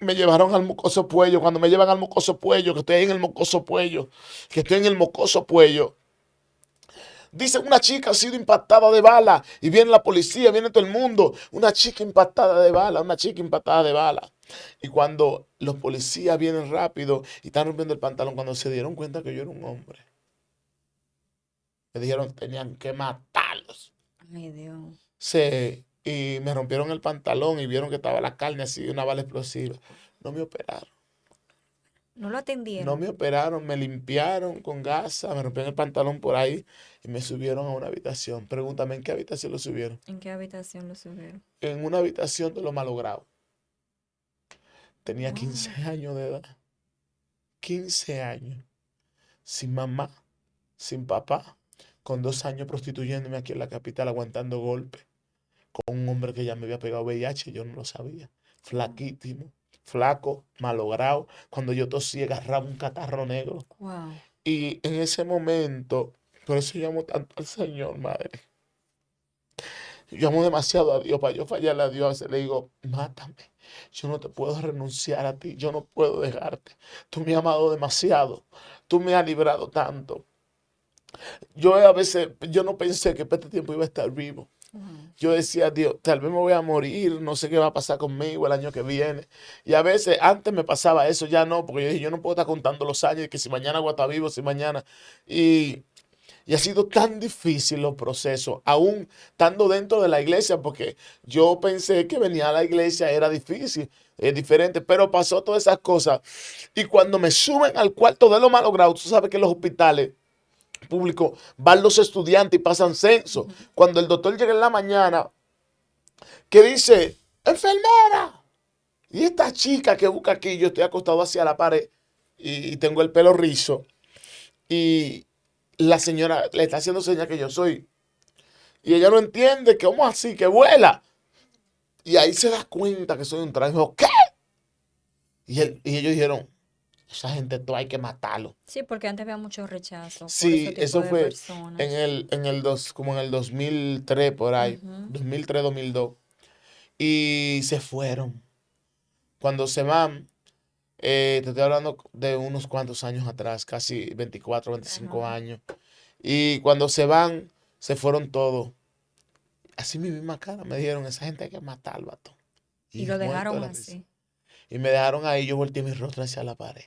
me llevaron al Mocoso Puello. Cuando me llevan al Mocoso Puello, que estoy ahí en el Mocoso Puello, que estoy en el Mocoso Puello, dice una chica ha sido impactada de bala y viene la policía, viene todo el mundo. Una chica impactada de bala, una chica impactada de bala. Y cuando los policías vienen rápido y están rompiendo el pantalón, cuando se dieron cuenta que yo era un hombre, me dijeron que tenían que matarlos. Ay, Dios. Y me rompieron el pantalón y vieron que estaba la carne así, una bala explosiva. No me operaron. ¿No lo No atendieron? me operaron, me limpiaron con gasa, me rompieron el pantalón por ahí y me subieron a una habitación. Pregúntame en qué habitación lo subieron. ¿En qué habitación lo subieron? En una habitación de lo malogrado. Tenía 15 Wow. años de edad. 15 años. Sin mamá, sin papá. Con 2 años prostituyéndome aquí en la capital, aguantando golpes. Con un hombre que ya me había pegado VIH, yo no lo sabía. Flaquísimo, flaco, malogrado. Cuando yo tosía, agarraba un catarro negro. Wow. Y en ese momento, por eso yo amo tanto al Señor, madre. Yo amo demasiado a Dios para yo fallarle a Dios. A veces le digo, mátame. Yo no te puedo renunciar a ti. Yo no puedo dejarte. Tú me has amado demasiado. Tú me has librado tanto. Yo a veces, yo no pensé que para este tiempo iba a estar vivo. Wow. Yo decía, Dios, tal vez me voy a morir, no sé qué va a pasar conmigo el año que viene. Y a veces, antes me pasaba eso, ya no, porque yo dije, yo no puedo estar contando los años, que si mañana voy a estar vivo, si mañana. Y, y ha sido tan difícil los procesos, aún estando dentro de la iglesia, porque yo pensé que venir a la iglesia era difícil, es diferente, pero pasó todas esas cosas. Y cuando me suben al cuarto de los malogrados, tú sabes que los hospitales público, van los estudiantes y pasan censo. Ujú. Cuando el doctor llega en la mañana, que dice, enfermera, y esta chica que busca aquí, yo estoy acostado hacia la pared y tengo el pelo rizo, y la señora le está haciendo señas que yo soy, y ella no entiende que cómo así, que vuela, y ahí se da cuenta que soy un traje. ¿Qué? Y ellos dijeron, esa gente todo hay que matarlo. Sí, porque antes había mucho rechazo por ese Sí, tipo eso de fue personas. como en el 2003 por ahí, Ujú. 2003, 2002. Y se fueron. Cuando se van, te estoy hablando de unos cuantos años atrás, casi 24, 25 Ajá. años. Y cuando se van, se fueron todos. Así mi misma cara me dijeron, esa gente hay que matar, vato. Y Y lo muerto de dejaron la risa. así. Y me dejaron ahí, yo volteé mi rostro hacia la pared.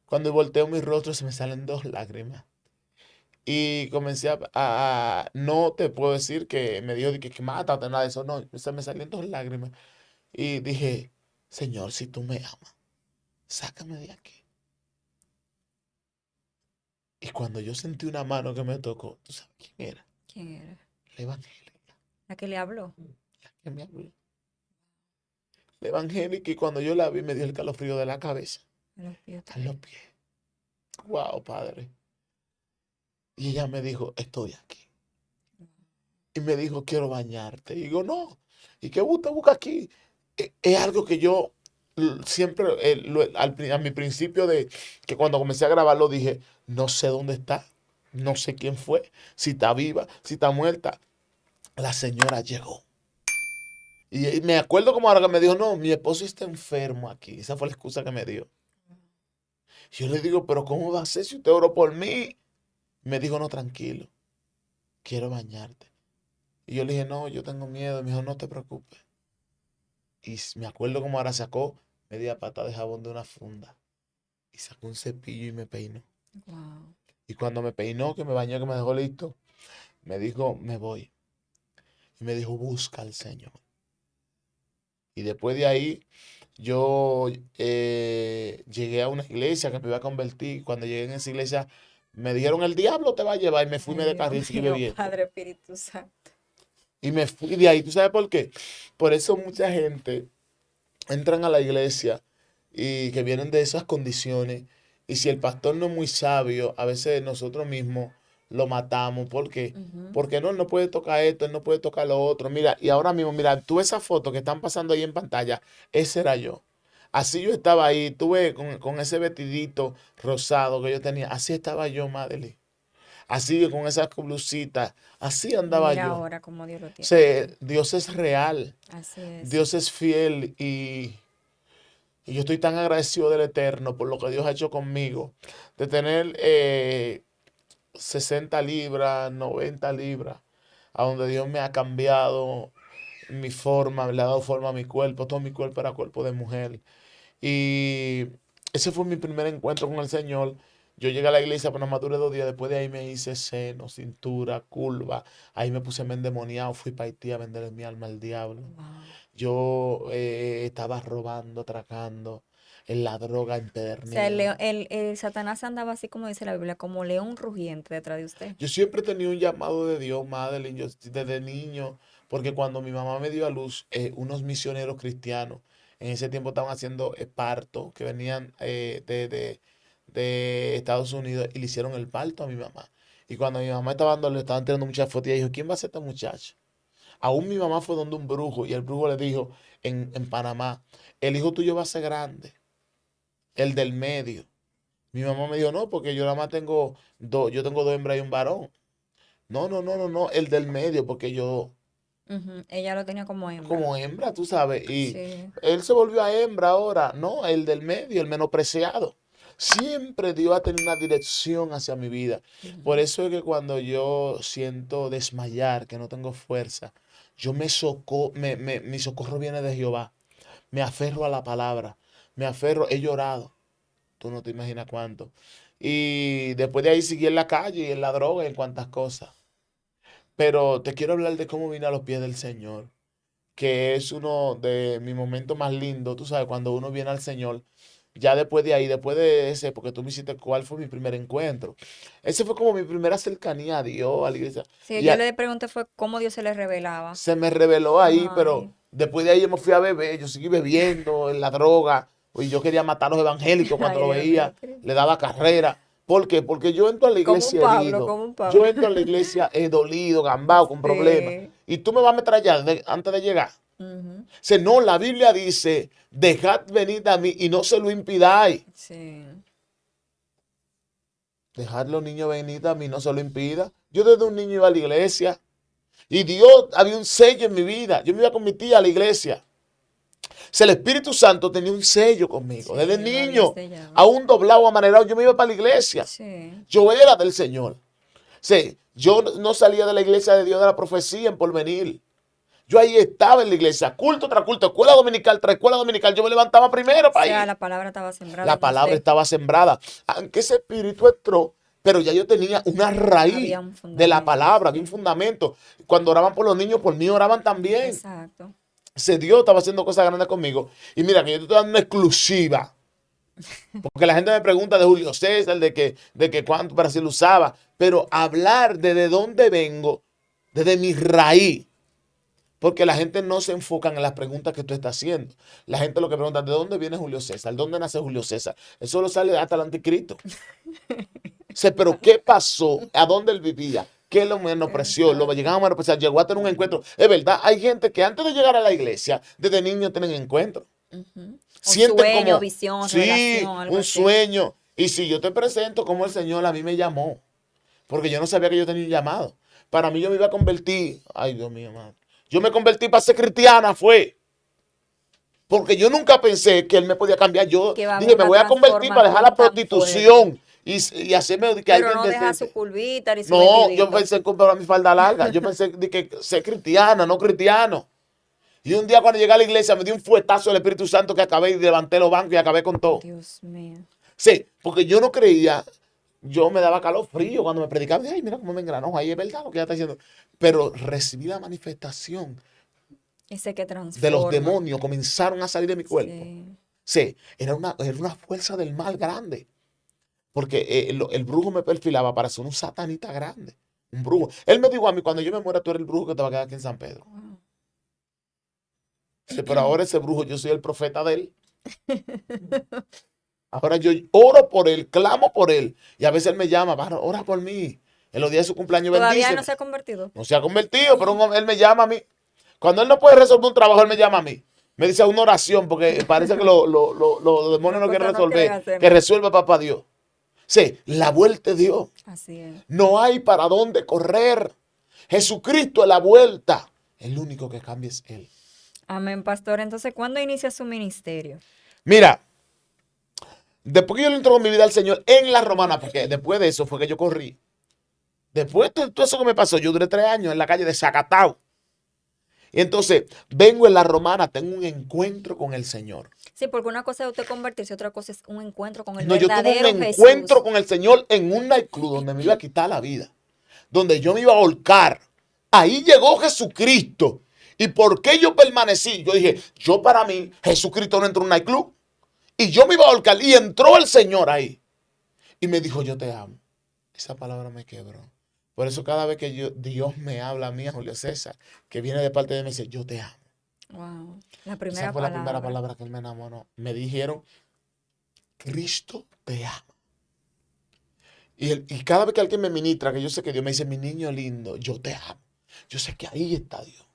Cuando volteo mi rostro se me salen 2 lágrimas. Y comencé no te puedo decir que me dijo de que mátate, nada de eso, no, se me salieron 2 lágrimas. Y dije, Señor, si tú me amas, sácame de aquí. Y cuando yo sentí una mano que me tocó, ¿tú sabes quién era? ¿Quién era? La evangélica, ¿La que le habló? la que me habló. La evangélica, y cuando yo la vi me dio el calofrío de la cabeza A los pies a los tuyos. pies. Wow, Padre. Y ella me dijo, estoy aquí. Y me dijo, quiero bañarte. Y digo, no. ¿Y qué busca aquí? Es algo que yo siempre, a mi principio de que cuando comencé a grabarlo dije, no sé dónde está, no sé quién fue, si está viva, si está muerta. La señora llegó. Y me acuerdo como ahora que me dijo, no, mi esposo está enfermo aquí. Esa fue la excusa que me dio. Yo le digo, pero ¿cómo va a ser si usted oró por mí? Me dijo, no, tranquilo, quiero bañarte. Y yo le dije, no, yo tengo miedo. Me dijo, no te preocupes. Y me acuerdo como ahora sacó media pata de jabón de una funda y sacó un cepillo y me peinó. Wow. Y cuando me peinó, que me bañó, que me dejó listo, me dijo, me voy. Y me dijo, busca al Señor. Y después de ahí, yo llegué a una iglesia que me iba a convertir. Cuando llegué en esa iglesia, me dijeron, el diablo te va a llevar. Y me fui, me Ay, Dios descarrilé y seguí mío, bebiendo. Padre Espíritu Santo. Y me fui de ahí. ¿Tú sabes por qué? Por eso mucha gente entran a la iglesia y que vienen de esas condiciones. Y si el pastor no es muy sabio, a veces nosotros mismos lo matamos. ¿Por qué? Ujú. Porque no, él no puede tocar esto, él no puede tocar lo otro. Mira, y ahora mismo, mira, tú esa foto que están pasando ahí en pantalla, ese era yo. Así yo estaba ahí, tuve con ese vestidito rosado que yo tenía, así estaba yo, Madely. Así con esas blusitas, así Y andaba mira yo. ahora cómo Dios lo tiene a usted. Dios es real, Así es. Dios es fiel Y yo estoy tan agradecido del Eterno por lo que Dios ha hecho conmigo. De tener 60 libras, 90 libras, a donde Dios me ha cambiado mi forma, le ha dado forma a mi cuerpo. Todo mi cuerpo era cuerpo de mujer. Y ese fue mi primer encuentro con el Señor. Yo llegué a la iglesia, pero no duré 2 días. Después de ahí me hice seno, cintura, curva. Ahí me puse endemoniado. Fui para Haití a venderle mi alma al diablo. Wow. Yo estaba robando, atracando, en la droga O sea, empedernida. el Satanás andaba así como dice la Biblia, como león rugiente detrás de usted. Yo siempre he tenido un llamado de Dios, Madeline, yo desde niño, porque cuando mi mamá me dio a luz, unos misioneros cristianos, en ese tiempo estaban haciendo parto, que venían de Estados Unidos y le hicieron el parto a mi mamá. Y cuando mi mamá estaba dando, le estaban tirando muchas fotos, y ella dijo, ¿quién va a ser esta muchacha? Aún mi mamá fue donde un brujo y el brujo le dijo en Panamá, el hijo tuyo va a ser grande, el del medio. Mi mamá me dijo, no, porque yo nada más tengo dos, yo tengo dos hembras y un varón. No, no, no, no, no, el del medio, porque yo, Ujú, ella lo tenía como hembra. como hembra, tú sabes, y Sí. él se volvió a hembra ahora, no, el del medio, el menospreciado. Siempre Dios ha tenido una dirección hacia mi vida. Por Ujú. eso es que cuando yo siento desmayar, que no tengo fuerza, yo mi socorro viene de Jehová. Me aferro a la palabra, me aferro, he llorado, tú no te imaginas cuánto. Y después de ahí seguí en la calle y en la droga y en cuantas cosas. Pero te quiero hablar de cómo vine a los pies del Señor, que es uno de mis momentos más lindos, tú sabes, cuando uno viene al Señor, ya después de ahí, después de ese, porque tú me hiciste cuál fue mi primer encuentro. Ese fue como mi primera cercanía a Dios, a la iglesia. Sí, Y yo le pregunté fue cómo Dios se le revelaba. se me reveló ahí, pero Ay, después de ahí yo me fui a beber, yo seguí bebiendo en la droga, y yo quería matar a los evangélicos cuando ay, lo Dios mío, veía, le daba carrera. ¿Por qué? Porque yo entro a la como un iglesia Pablo, herido, como un yo Pablo. entro a la iglesia dolido, gambado, con problemas, Sí. y tú me vas a metrallar antes de llegar. Ujú, O no, la Biblia dice, dejad venir a mí y no se lo impidáis. sí. Dejad los niños venir a mí, no se lo impida. Yo desde un niño iba a la iglesia y Dios había un sello en mi vida. Yo me iba con mi tía a la iglesia. O sea, el Espíritu Santo tenía un sello conmigo. Desde Sí, lo había niño, sellado. aún doblado, amanerado, yo me iba para la iglesia. Sí. Yo era del Señor. Sí, yo no salía de la iglesia de Dios de la profecía en porvenir. Yo ahí estaba en la iglesia, culto tras culto, escuela dominical tras escuela dominical. Yo me levantaba O primero para sea, ir. la palabra estaba sembrada La en palabra usted. estaba sembrada. Aunque ese espíritu entró, pero ya yo tenía una raíz Había un de la fundamento, palabra, había un sí. fundamento. Cuando oraban por los niños, por mí oraban también. Exacto. Ese Dios estaba haciendo cosas grandes conmigo. Y mira, que yo te estoy dando una exclusiva. Porque la gente me pregunta de Julio César, de que cuánto para si lo usaba. Pero hablar de dónde vengo, desde mi raíz. Porque la gente no se enfoca en las preguntas que tú estás haciendo. La gente lo que pregunta, ¿de dónde viene Julio César? ¿Dónde nace Julio César? Eso lo sale hasta el anticristo. Sé, pero ¿qué pasó? ¿A dónde él vivía? ¿Qué lo menospreció? Lo Exacto. llegaban a menospreciar. Llegó a tener un encuentro. Es verdad, hay gente que antes de llegar a la iglesia, desde niños tienen encuentros. Ujú. Un Sienten sueño, como, visión, sí, revelación, algo un así. sueño. Y si yo te presento como el Señor a mí me llamó, porque yo no sabía que yo tenía un llamado. Para mí yo me iba a convertir. Ay, Dios mío, madre. Yo me convertí para ser cristiana, fue. Porque yo nunca pensé que él me podía cambiar. Yo Que va a haber dije, me una voy a convertir para dejar la transformación tan fuerte. prostitución y hacerme que Pero alguien no deja su decente. curvita ni su No, yo vestidito. pensé en comprar mi falda larga. Yo pensé de que ser cristiana, no cristiano. Y un día cuando llegué a la iglesia me dio un fuetazo del Espíritu Santo que acabé y levanté los bancos y acabé con todo. Dios mío. Sí, porque yo no creía, yo me daba calofrío cuando me predicaba. Ay, mira cómo me engranó, ahí es verdad lo que ella está diciendo. Pero recibí la manifestación Ese que de los transforma. demonios, comenzaron a salir de mi cuerpo. Sí. Sí, era una fuerza del mal grande. Porque el brujo me perfilaba para ser un satanita grande. Un brujo. Él me dijo a mí, cuando yo me muera, tú eres el brujo que te va a quedar aquí en San Pedro. Wow. Sí, pero ahora ese brujo, yo soy el profeta de él. Ahora yo oro por él, clamo por él. Y a veces él me llama, ora por mí. En los días de su cumpleaños, Todavía no bendíceme. se ha convertido. No se ha convertido, pero él me llama a mí. Cuando él no puede resolver un trabajo, él me llama a mí. Me dice una oración, porque parece que los demonios Las no quieren cosas no quieren resolver. hacer Que nada. resuelva papá Dios. Sí, la vuelta de Dios. Así es. No hay para dónde correr. Jesucristo es la vuelta. El único que cambia es Él. Amén, pastor. Entonces, ¿cuándo inicia su ministerio? Mira, después que yo le entrego mi vida al Señor en la Romana, porque después de eso fue que yo corrí. Después de todo eso que me pasó, yo duré 3 años en la calle de Zacatau. Y entonces vengo en la Romana, tengo un encuentro con el Señor. Sí, porque una cosa es usted convertirse, otra cosa es un encuentro con el No, yo tuve verdadero un Jesús. encuentro con el Señor en un nightclub donde me iba a quitar la vida, donde yo me iba a ahorcar. Ahí llegó Jesucristo. ¿Y por qué yo permanecí? Yo dije, yo para mí, Jesucristo no entró en un nightclub. Y yo me iba a ahorcar. Y entró el Señor ahí. Y me dijo, yo te amo. Esa palabra me quebró. Por eso cada vez que Dios me habla a mí, a Julio César, que viene de parte de mí, me dice, yo te amo. Wow, la Esa primera fue la primera palabra. palabra que él me enamoró. Me dijeron, Cristo te ama. Y cada vez que alguien me ministra, que yo sé que Dios me dice, mi niño lindo, yo te amo. Yo sé que ahí está Dios.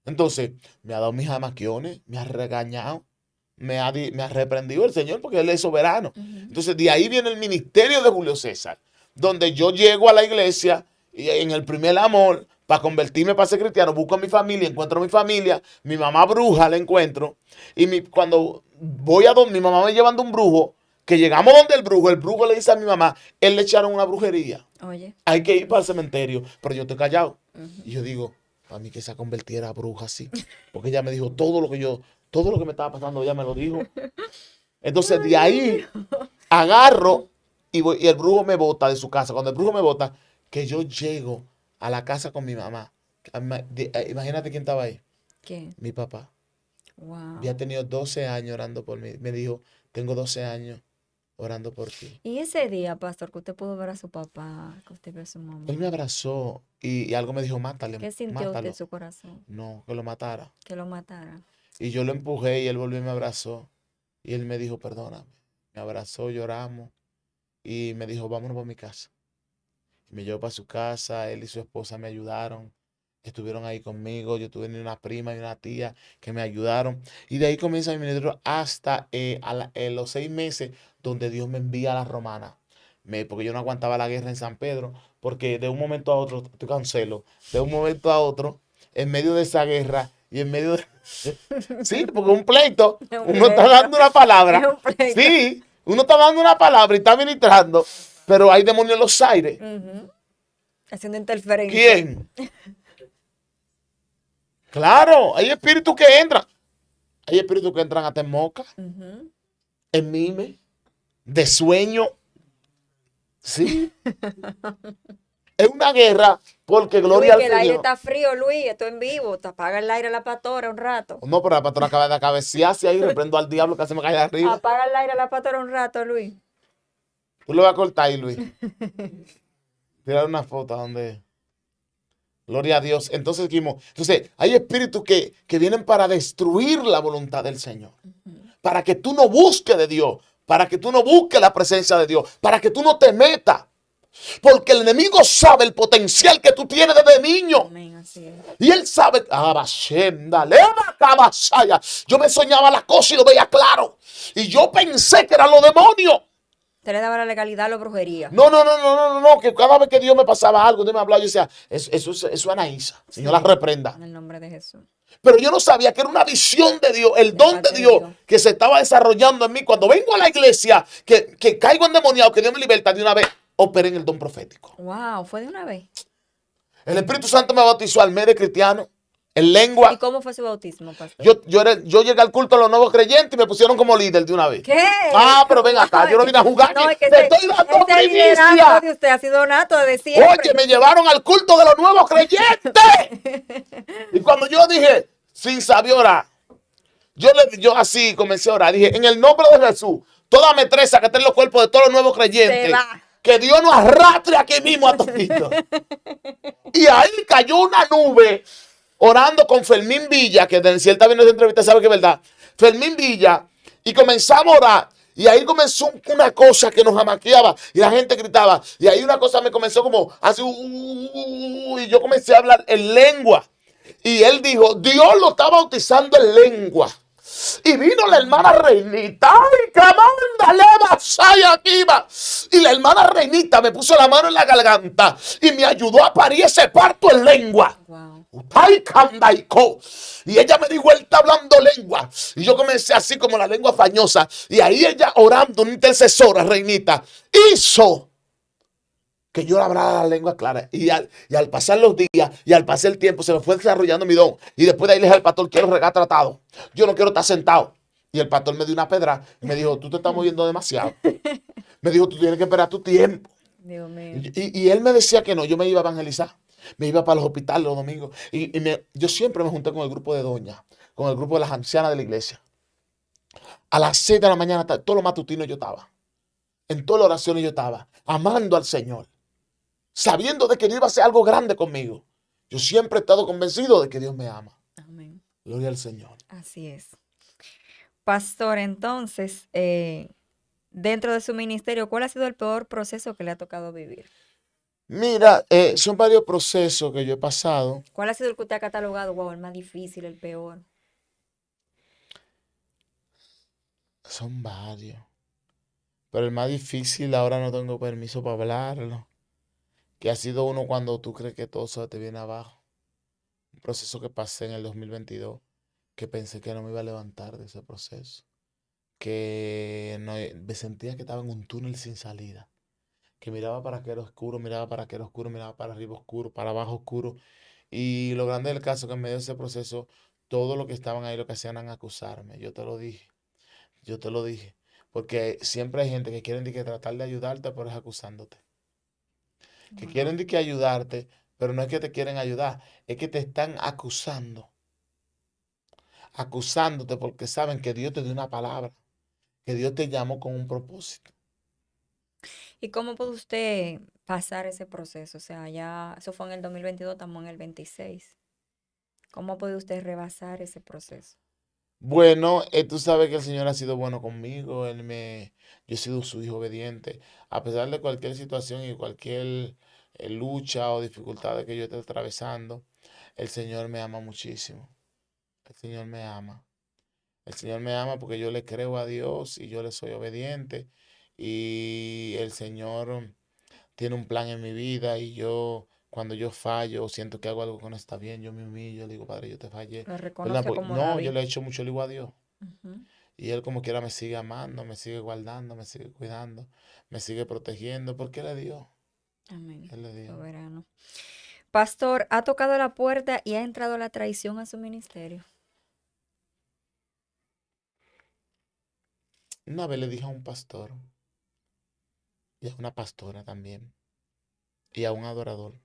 Entonces, me ha dado mis amaquiones, me ha regañado, me ha reprendido el Señor porque Él es soberano. Entonces, de ahí viene el ministerio de Julio César, donde yo llego a la iglesia y en el primer amor, para convertirme para ser cristiano, busco a mi familia, encuentro a mi familia, mi mamá bruja la encuentro, y cuando voy a donde mi mamá me llevando un brujo, que llegamos donde el brujo le dice a mi mamá, él le echaron una brujería. Oye. Hay que ir para el cementerio, pero yo estoy callado. Y yo digo, a mí que se convirtiera a bruja así, porque ella me dijo todo lo que me estaba pasando, ella me lo dijo. Entonces de ahí agarro y el brujo me bota de su casa. Cuando el brujo me bota, que yo llego a la casa con mi mamá. Imagínate quién estaba ahí. ¿Qué? Mi papá. Wow. Había tenido 12 años orando por mí. Me dijo, tengo 12 años orando por ti. Y ese día, pastor, que usted pudo ver a su papá, que usted vio a su Él mamá, me abrazó y algo me dijo, mátale, ¿qué sintió usted mátalo. en su corazón? No, que lo matara. Que lo matara. Y yo lo empujé y él volvió y me abrazó. Y él me dijo, perdóname. Me abrazó, lloramos. Y me dijo, vámonos para mi casa. Y me llevó para su casa. Él y su esposa me ayudaron. Estuvieron ahí conmigo. Yo tuve una prima y una tía que me ayudaron. Y de ahí comienza mi ministerio hasta los 6 meses donde Dios me envía a la Romana. Porque yo no aguantaba la guerra en San Pedro. Porque de un momento a otro, te cancelo, de un momento a otro, en medio de esa guerra y en medio de... Sí, porque un pleito, uno está dando una palabra. Sí, uno está dando una palabra y está ministrando, pero hay demonios en los aires. Haciendo interferencia. ¿Quién? Claro, hay espíritus que entran. Hay espíritus que entran hasta en moca, en mime, de sueño. Sí. Es una guerra porque gloria Luis, al que el aire Señor. está frío, Luis, esto en vivo. Te apaga el aire a la pastora un rato. No, pero la pastora acaba de cabecearse ahí, reprendo al diablo que se me cae de arriba. Apaga el aire a la pastora un rato, Luis. Tú lo vas a cortar ahí, Luis. Tirar una foto donde... Gloria a Dios. Entonces, hay espíritus que vienen para destruir la voluntad del Señor. Para que tú no busques de Dios. Para que tú no busques la presencia de Dios. Para que tú no te metas. Porque el enemigo sabe el potencial que tú tienes desde niño. Amén, así es. Y él sabe. Yo me soñaba las cosas y lo veía claro. Y yo pensé que eran los demonios. Usted le daba la legalidad a la brujería. No. Que cada vez que Dios me pasaba algo, Dios me hablaba, yo decía, eso es Anaísa. Señor, la reprenda. En el nombre de Jesús. Pero yo no sabía que era una visión de Dios, el don de Dios que se estaba desarrollando en mí. Cuando vengo a la iglesia, que caigo endemoniado, que Dios me liberta, de una vez operé en el don profético. Wow, fue de una vez. El Espíritu Santo me bautizó al mes de cristiano, en lengua. ¿Y cómo fue su bautismo, pastor? Yo llegué al culto a los nuevos creyentes y me pusieron como líder de una vez. ¿Qué? Pero ven acá, yo no vine a jugar. No, es que te estoy dando ese liderazgo primicia. de usted ha sido nato de siempre. Oye, me llevaron al culto de los nuevos creyentes. Y cuando yo dije, sin saber orar, yo así comencé a orar. Dije, en el nombre de Jesús, toda metresa que esté en los cuerpos de todos los nuevos creyentes, Se va. que Dios nos arrastre aquí mismo a todito. Y ahí cayó una nube orando con Fermín Villa, que si él está viendo esa entrevista sabe que es verdad. Fermín Villa, y comenzamos a orar. Y ahí comenzó una cosa que nos amaqueaba y la gente gritaba. Y ahí una cosa me comenzó como así, y yo comencé a hablar en lengua. Y él dijo, Dios lo está bautizando en lengua. Y vino la hermana Reinita. ¡Ay, camanda, leva, saya, aquí va! Y la hermana Reinita me puso la mano en la garganta y me ayudó a parir ese parto en lengua. Wow. Utai Kandaiko. Y ella me dijo, él está hablando lengua. Y yo comencé así como la lengua fañosa. Y ahí ella orando, una intercesora, reinita, hizo que yo hablara la lengua clara. Y al pasar los días y al pasar el tiempo, se me fue desarrollando mi don. Y después de ahí le dije al pastor, quiero regar tratado. Yo no quiero estar sentado. Y el pastor me dio una pedra y me dijo, tú te estás moviendo demasiado. Me dijo, tú tienes que esperar tu tiempo. Dios mío. Y él me decía que no, yo me iba a evangelizar. Me iba para los hospitales los domingos. Yo siempre me junté con el grupo de doñas, con el grupo de las ancianas de la iglesia. A las 6 de la mañana, todos los matutinos yo estaba. En todas las oraciones yo estaba, amando al Señor, sabiendo de que Dios iba a hacer algo grande conmigo. Yo siempre he estado convencido de que Dios me ama. Amén. Gloria al Señor. Así es. Pastor, entonces, dentro de su ministerio, ¿cuál ha sido el peor proceso que le ha tocado vivir? Mira, son varios procesos que yo he pasado. ¿Cuál ha sido el que usted ha catalogado? Wow, el más difícil, el peor. Son varios. Pero el más difícil, ahora no tengo permiso para hablarlo. Que ha sido uno cuando tú crees que todo se te viene abajo. Un proceso que pasé en el 2022, que pensé que no me iba a levantar de ese proceso. Que no, me sentía que estaba en un túnel sin salida. Que miraba para que era oscuro, miraba para que era oscuro, miraba para arriba oscuro, para abajo oscuro. Y lo grande del caso que en medio de ese proceso, todos los que estaban ahí lo que hacían era acusarme. Yo te lo dije, yo te lo dije. Porque siempre hay gente que quieren de que tratar de ayudarte, pero es acusándote. Que quieren Wow. de que ayudarte, pero no es que te quieren ayudar, es que te están acusando. Acusándote porque saben que Dios te dio una palabra, que Dios te llamó con un propósito. ¿Y cómo pudo usted pasar ese proceso? O sea, ya, eso fue en el 2022, estamos en el 26. ¿Cómo puede usted rebasar ese proceso? Bueno, tú sabes que el Señor ha sido bueno conmigo, yo he sido su hijo obediente, a pesar de cualquier situación y cualquier lucha o dificultad que yo esté atravesando, el Señor me ama muchísimo, el Señor me ama, el Señor me ama porque yo le creo a Dios y yo le soy obediente y el Señor tiene un plan en mi vida y yo, cuando yo fallo o siento que hago algo que no está bien, yo me humillo, le digo, Padre, yo te fallé, Lo ¿verdad? reconoce Pues, como no, yo David. le he hecho mucho lío a Dios. Ujú. Y Él como quiera me sigue amando, me sigue guardando, me sigue cuidando, me sigue protegiendo, porque Él le dio, Amén. Él le dio. Soberano. Pastor, ¿ha tocado la puerta y ha entrado la traición a su ministerio? Una vez le dije a un pastor y a una pastora también y a un adorador.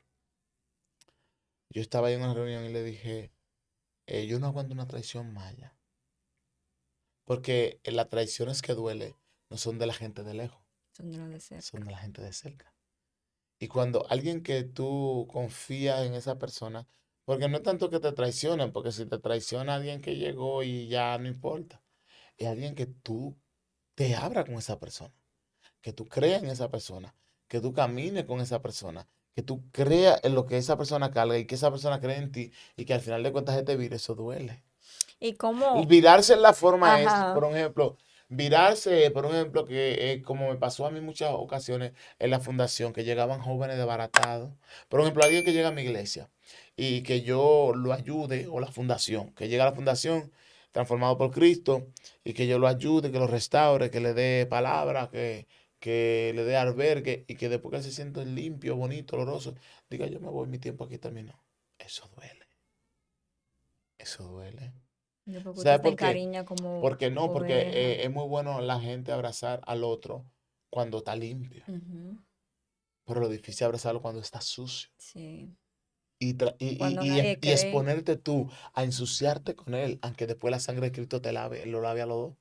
Yo estaba ahí en una reunión y le dije, yo no aguanto una traición maya, porque las traiciones que duele no son de la gente de lejos, Son de los de son cerca. de la gente de cerca. Y cuando alguien que tú confías en esa persona, porque no es tanto que te traicionen, porque si te traiciona alguien que llegó y ya no importa, es alguien que tú te abras con esa persona, que tú creas en esa persona, que tú camines con esa persona, que tú creas en lo que esa persona carga y que esa persona cree en ti y que al final de cuentas se te vire, eso duele. ¿Y cómo? Virarse en la forma es, por Ajá. ejemplo, virarse, por ejemplo, que como me pasó a mí muchas ocasiones en la fundación, que llegaban jóvenes desbaratados. Por ejemplo, alguien que llega a mi iglesia y que yo lo ayude, o la fundación, que llega a la fundación transformado por Cristo y que yo lo ayude, que lo restaure, que le dé palabra, que le dé albergue y que después que él se sienta limpio, bonito, oloroso, diga yo me voy, mi tiempo aquí terminó. Eso duele, eso duele. Yo porque usted ¿Sabe se por qué? encariña como Porque no, porque oveja. es muy bueno la gente abrazar al otro cuando está limpio, Ujú. pero lo difícil es abrazarlo cuando está sucio. Sí. Cuando Y nadie cree. exponerte tú a ensuciarte con él, aunque después la sangre de Cristo te lave, él lo lave a los dos. O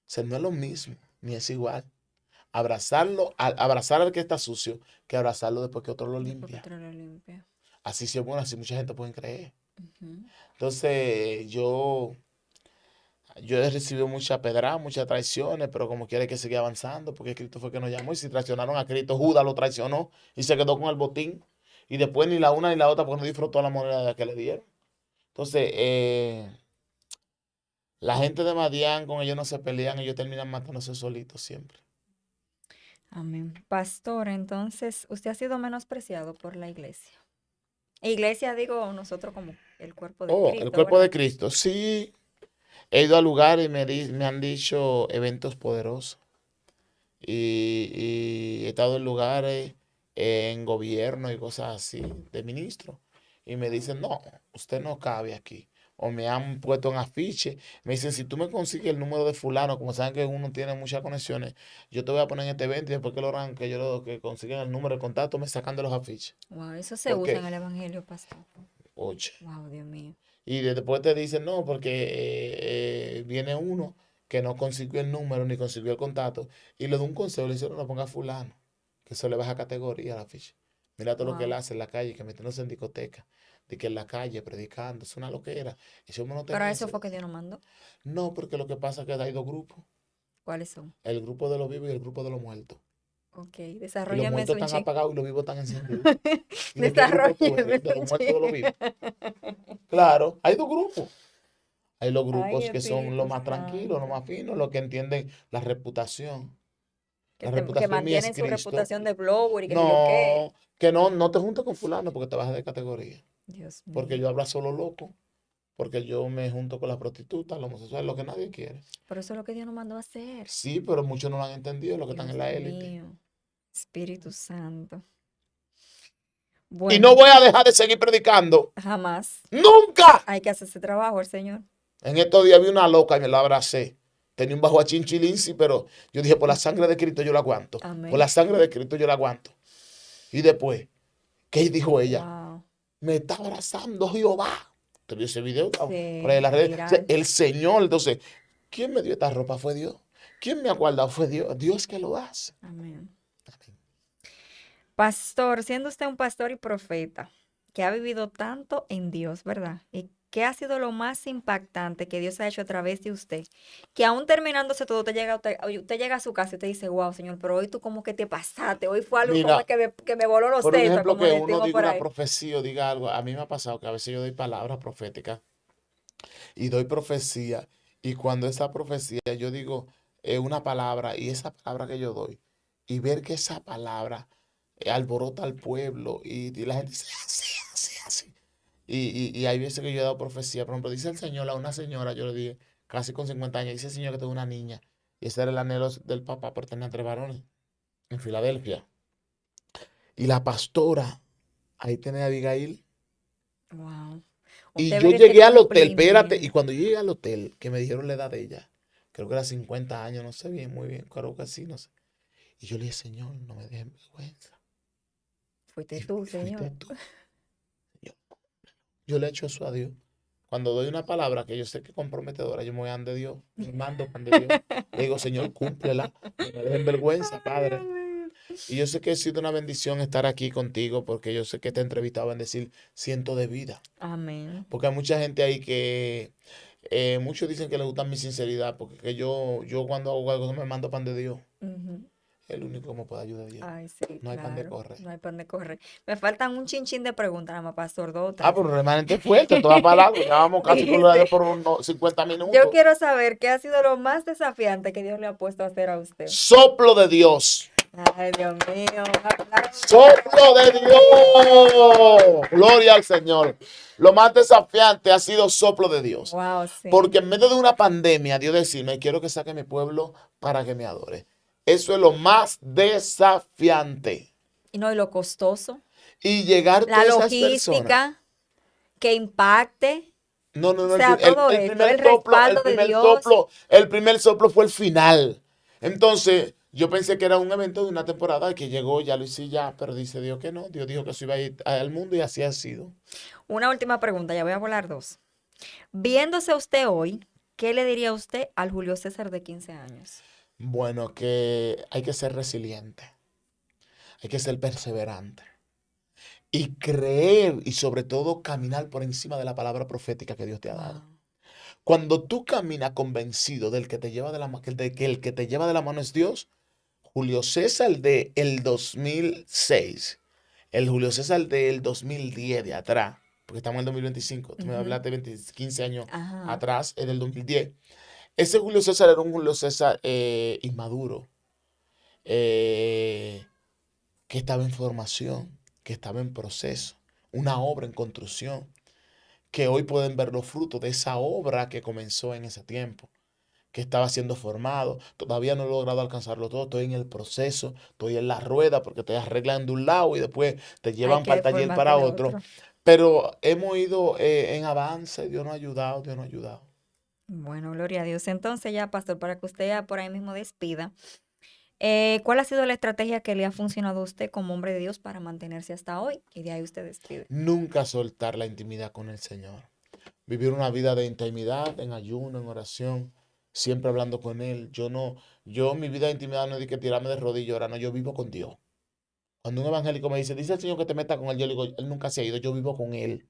sea, no es lo mismo, ni es igual. Abrazar al que está sucio, que abrazarlo después que otro lo Después que limpia. otro lo limpia. Así sí es bueno, así mucha gente puede creer. Ujú. Entonces, yo he recibido mucha pedrada, muchas traiciones, pero como quiere que siga avanzando, porque Cristo fue que nos llamó. Y si traicionaron a Cristo, Judas lo traicionó y se quedó con el botín. Y después ni la una ni la otra, porque no disfrutó la moneda que le dieron. Entonces, la gente de Madián, con ellos no se pelean, ellos terminan matándose solitos siempre. Amén. Pastor, entonces, ¿usted ha sido menospreciado por la iglesia? Iglesia, digo, nosotros como el cuerpo de Oh, el Cristo, cuerpo de ¿verdad? Cristo. Sí, he ido a lugares y me han dicho eventos poderosos. Y he estado en lugares, en gobierno y cosas así, de ministro. Y me dicen, no, usted no cabe aquí. O me han puesto en afiche. Me dicen, si tú me consigues el número de fulano, como saben que uno tiene muchas conexiones, yo te voy a poner en este evento y después que lo hagan, que yo lo que consiguen el número de contacto, me sacan de los afiches. Wow, eso se usa en Porque, el Evangelio, pastor. oye, Wow, Dios mío. y después te dicen, no, porque viene uno que no consiguió el número ni consiguió el contacto. Y le da un consejo, le dice, no, no ponga fulano, que eso le baja categoría a la ficha. Mira todo lo que él Wow. hace en la calle, que metiéndose en discoteca, de que en la calle predicando, es una loquera. Y si uno no Pero tenía eso ese... fue que Dios nos mandó. No, porque lo que pasa es que hay dos grupos, ¿Cuáles son? el grupo de los vivos y el grupo de los muertos. Ok, Y los desarrollame muertos eso un están chin. apagados y los vivos están encendidos. ¿Y de qué grupo tú Desarrollame eres? ¿De un los muertos o de los chin. vivos? Claro, hay dos grupos. Hay los Ay, grupos que son los Espíritu más tranquilos, los Santo. más finos, los que entienden la reputación. Que La reputación mía es mantienen su Cristo. reputación de blower y qué sé yo qué. No, que no, no te juntes con fulano porque te bajas de categoría. Dios Porque mío. yo hablo solo loco. Porque yo me junto con las prostitutas, los homosexuales, lo que nadie quiere. Pero eso es lo que Dios nos mandó a hacer. Sí, pero muchos no lo han entendido, los que están en Dios la élite. mío. Espíritu Santo. Y no Bueno, voy a dejar de seguir predicando. jamás ¡Nunca! hay que hacer ese trabajo al Señor. En estos días vi una loca y me la abracé. Tenía un bajo a chinchilinci, pero yo dije, por la sangre de Cristo yo la aguanto. Por Amén. la sangre de Cristo yo la aguanto. Y después, ¿qué dijo ella? Wow. Me está abrazando Jehová. ¿Te vio ese video? Por ahí en Sí, las redes. O sea, viral. el Señor, entonces, ¿quién me dio esta ropa? Fue Dios. ¿Quién me ha guardado? Fue Dios. Dios que lo hace. Amén. Pastor, siendo usted un pastor y profeta que ha vivido tanto en Dios, ¿verdad? ¿Y qué ha sido lo más impactante que Dios ha hecho a través de usted? Que aún terminándose todo, usted llega a su casa y te dice, wow, Señor, pero hoy tú como que te pasaste, hoy fue algo como Mira, que me voló los por un sesos, ejemplo, como que uno decimos diga por una ahí. profecía o diga algo. A mí me ha pasado que a veces yo doy palabras proféticas y doy profecía. Y cuando esa profecía, yo digo una palabra y esa palabra que yo doy, y ver que esa palabra alborota al pueblo y la gente dice, así, así, así. Y hay veces que yo he dado profecía, por ejemplo, dice el Señor a una señora, yo le dije, casi con 50 años, dice el Señor que tengo una niña. Y ese era el anhelo del papá por tener tres varones en Filadelfia. Y la pastora, ahí tiene a Abigail. Wow. Y Usted yo ver ese llegué al hotel, espérate, y cumplimiento. cuando yo llegué al hotel, que me dijeron la edad de ella, creo que era 50 años, no sé bien, muy bien, creo que sí, no sé. Y yo le dije, Señor, no me dejes vergüenza. Fuiste Y tú, fuiste Señor. tú. Yo, yo le echo eso a Dios. Cuando doy una palabra que yo sé que es comprometedora, yo me voy a de Dios, me mando pan de Dios. Le digo, Señor, cúmplela. No me dejen vergüenza, Ay, Dios Padre. mío. Y yo sé que ha sido una bendición estar aquí contigo, porque yo sé que te he entrevistado en decir ciento de vida. Amén. Porque hay mucha gente ahí que, muchos dicen que les gusta mi sinceridad, porque que yo cuando hago algo me mando pan de Dios. Ujú. El único que me puede ayudar es Dios. Ay, sí, No hay pan de claro. correr. No hay pan de correr. Me faltan un chinchín de preguntas, nada más, pastor, dos o Ah, tres. pero remanente fuerte, todo va para largo. Ya vamos casi por la de Dice, por unos 50 yo minutos. quiero saber qué ha sido lo más desafiante que Dios le ha puesto a hacer a usted. Soplo de Dios. Ay, Dios mío, un aplauso. Soplo de Dios. Gloria al Señor. Lo más desafiante ha sido soplo de Dios. Wow, sí. Porque en medio de una pandemia, Dios decirme, quiero que saque mi pueblo para que me adore. Eso es lo más desafiante. Y no, y lo costoso. Y llegar La todas esas personas. logística que impacte. No, no, O no, sea, todo el esto, primer el soplo, respaldo de Dios. el primer soplo fue el final. Entonces, yo pensé que era un evento de una temporada que llegó, ya lo hice ya, pero dice Dios que no. Dios dijo que eso iba a ir al mundo y así ha sido. Una última pregunta, ya voy a volar dos. Viéndose usted hoy, ¿qué le diría usted al Julio César de 15 años? Bueno, que hay que ser resiliente, hay que ser perseverante y creer y sobre todo caminar por encima de la palabra profética que Dios te ha dado. Wow. Cuando tú caminas convencido del que te lleva de la mano, que el que te lleva de la mano es Dios, Julio César de el 2006, el Julio César del 2010 de atrás, porque estamos en el 2025, tú me Ujú. hablaste de 15 años Ajá. atrás, en el 2010. Ese Julio César era un Julio César inmaduro, eh, que estaba en formación, que estaba en proceso. una obra en construcción, que hoy pueden ver los frutos de esa obra que comenzó en ese tiempo, que estaba siendo formado. Todavía no he logrado alcanzarlo todo, estoy en el proceso, estoy en la rueda porque te arreglan de un lado y después te Hay llevan para el que taller formarte para de otro. otro. Pero hemos ido en avance, Dios nos ha ayudado, Dios nos ha ayudado. Bueno, gloria a Dios. Entonces ya, pastor, para que usted ya por ahí mismo despida, ¿cuál ha sido la estrategia que le ha funcionado a usted como hombre de Dios para mantenerse hasta hoy? Y de ahí usted despide. Nunca soltar la intimidad con el Señor. Vivir una vida de intimidad, en ayuno, en oración, siempre hablando con Él. Mi vida de intimidad no es de que tirarme de rodillas, ahora no, yo vivo con Dios. Cuando un evangélico me dice el Señor que te meta con Él, yo le digo, Él nunca se ha ido, yo vivo con Él.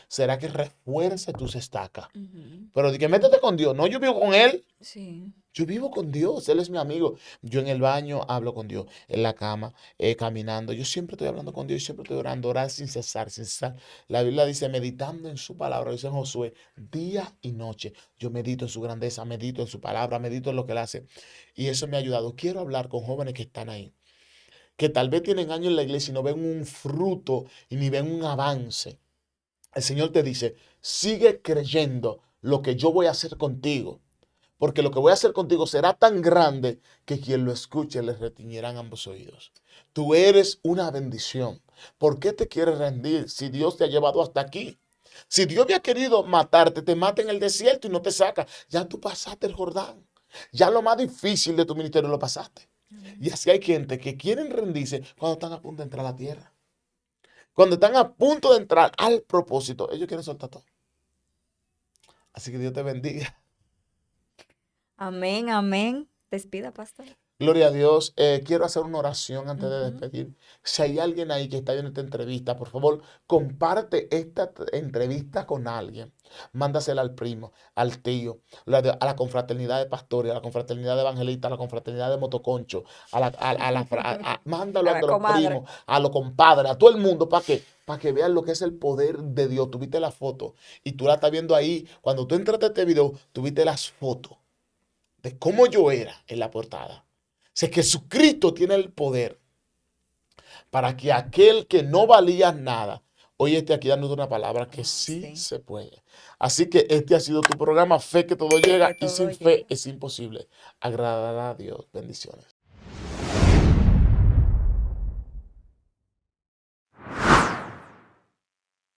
¿Será que refuerce tus estacas? Ujú. Pero de que métete con Dios, no, yo vivo con Él. Sí. Yo vivo con Dios, Él es mi amigo. Yo en el baño hablo con Dios, en la cama, caminando. Yo siempre estoy hablando con Dios y siempre estoy orando, orar sin cesar, sin cesar. La Biblia dice, meditando en su palabra, dice en Josué, día y noche. Yo medito en su grandeza, medito en su palabra, medito en lo que Él hace. Y eso me ha ayudado. Quiero hablar con jóvenes que están ahí, que tal vez tienen años en la iglesia y no ven un fruto y ni ven un avance. El Señor te dice, sigue creyendo lo que yo voy a hacer contigo. Porque lo que voy a hacer contigo será tan grande que quien lo escuche le retiñirán ambos oídos. Tú eres una bendición. ¿Por qué te quieres rendir si Dios te ha llevado hasta aquí? Si Dios había querido matarte, te mata en el desierto y no te saca. Ya tú pasaste el Jordán. Ya lo más difícil de tu ministerio lo pasaste. Amén. Y así hay gente que quieren rendirse cuando están a punto de entrar a la tierra. Cuando están a punto de entrar al propósito, ellos quieren soltar todo. Así que Dios te bendiga. Amén, amén. Despida, pastor. Gloria a Dios. Quiero hacer una oración antes de Ujú. despedir. Si hay alguien ahí que está viendo esta entrevista, por favor, comparte esta entrevista con alguien. Mándasela al primo, al tío, a la confraternidad de pastores, a la confraternidad de evangelistas, a la confraternidad de motoconcho, mándalo A a la los comadre. primos, a los compadres, a todo el mundo, para que vean lo que es el poder de Dios. Tuviste la foto y tú la estás viendo ahí. Cuando tú entraste a este video, tuviste las fotos de cómo yo era en la portada. Si Jesucristo tiene el poder para que aquel que no valía nada, hoy esté aquí dándote una palabra que Wow, sí sí. se puede. Así que este ha sido tu programa, Fe que todo Sé llega que y todo sin fe llega. es imposible. Agradar a Dios. Bendiciones.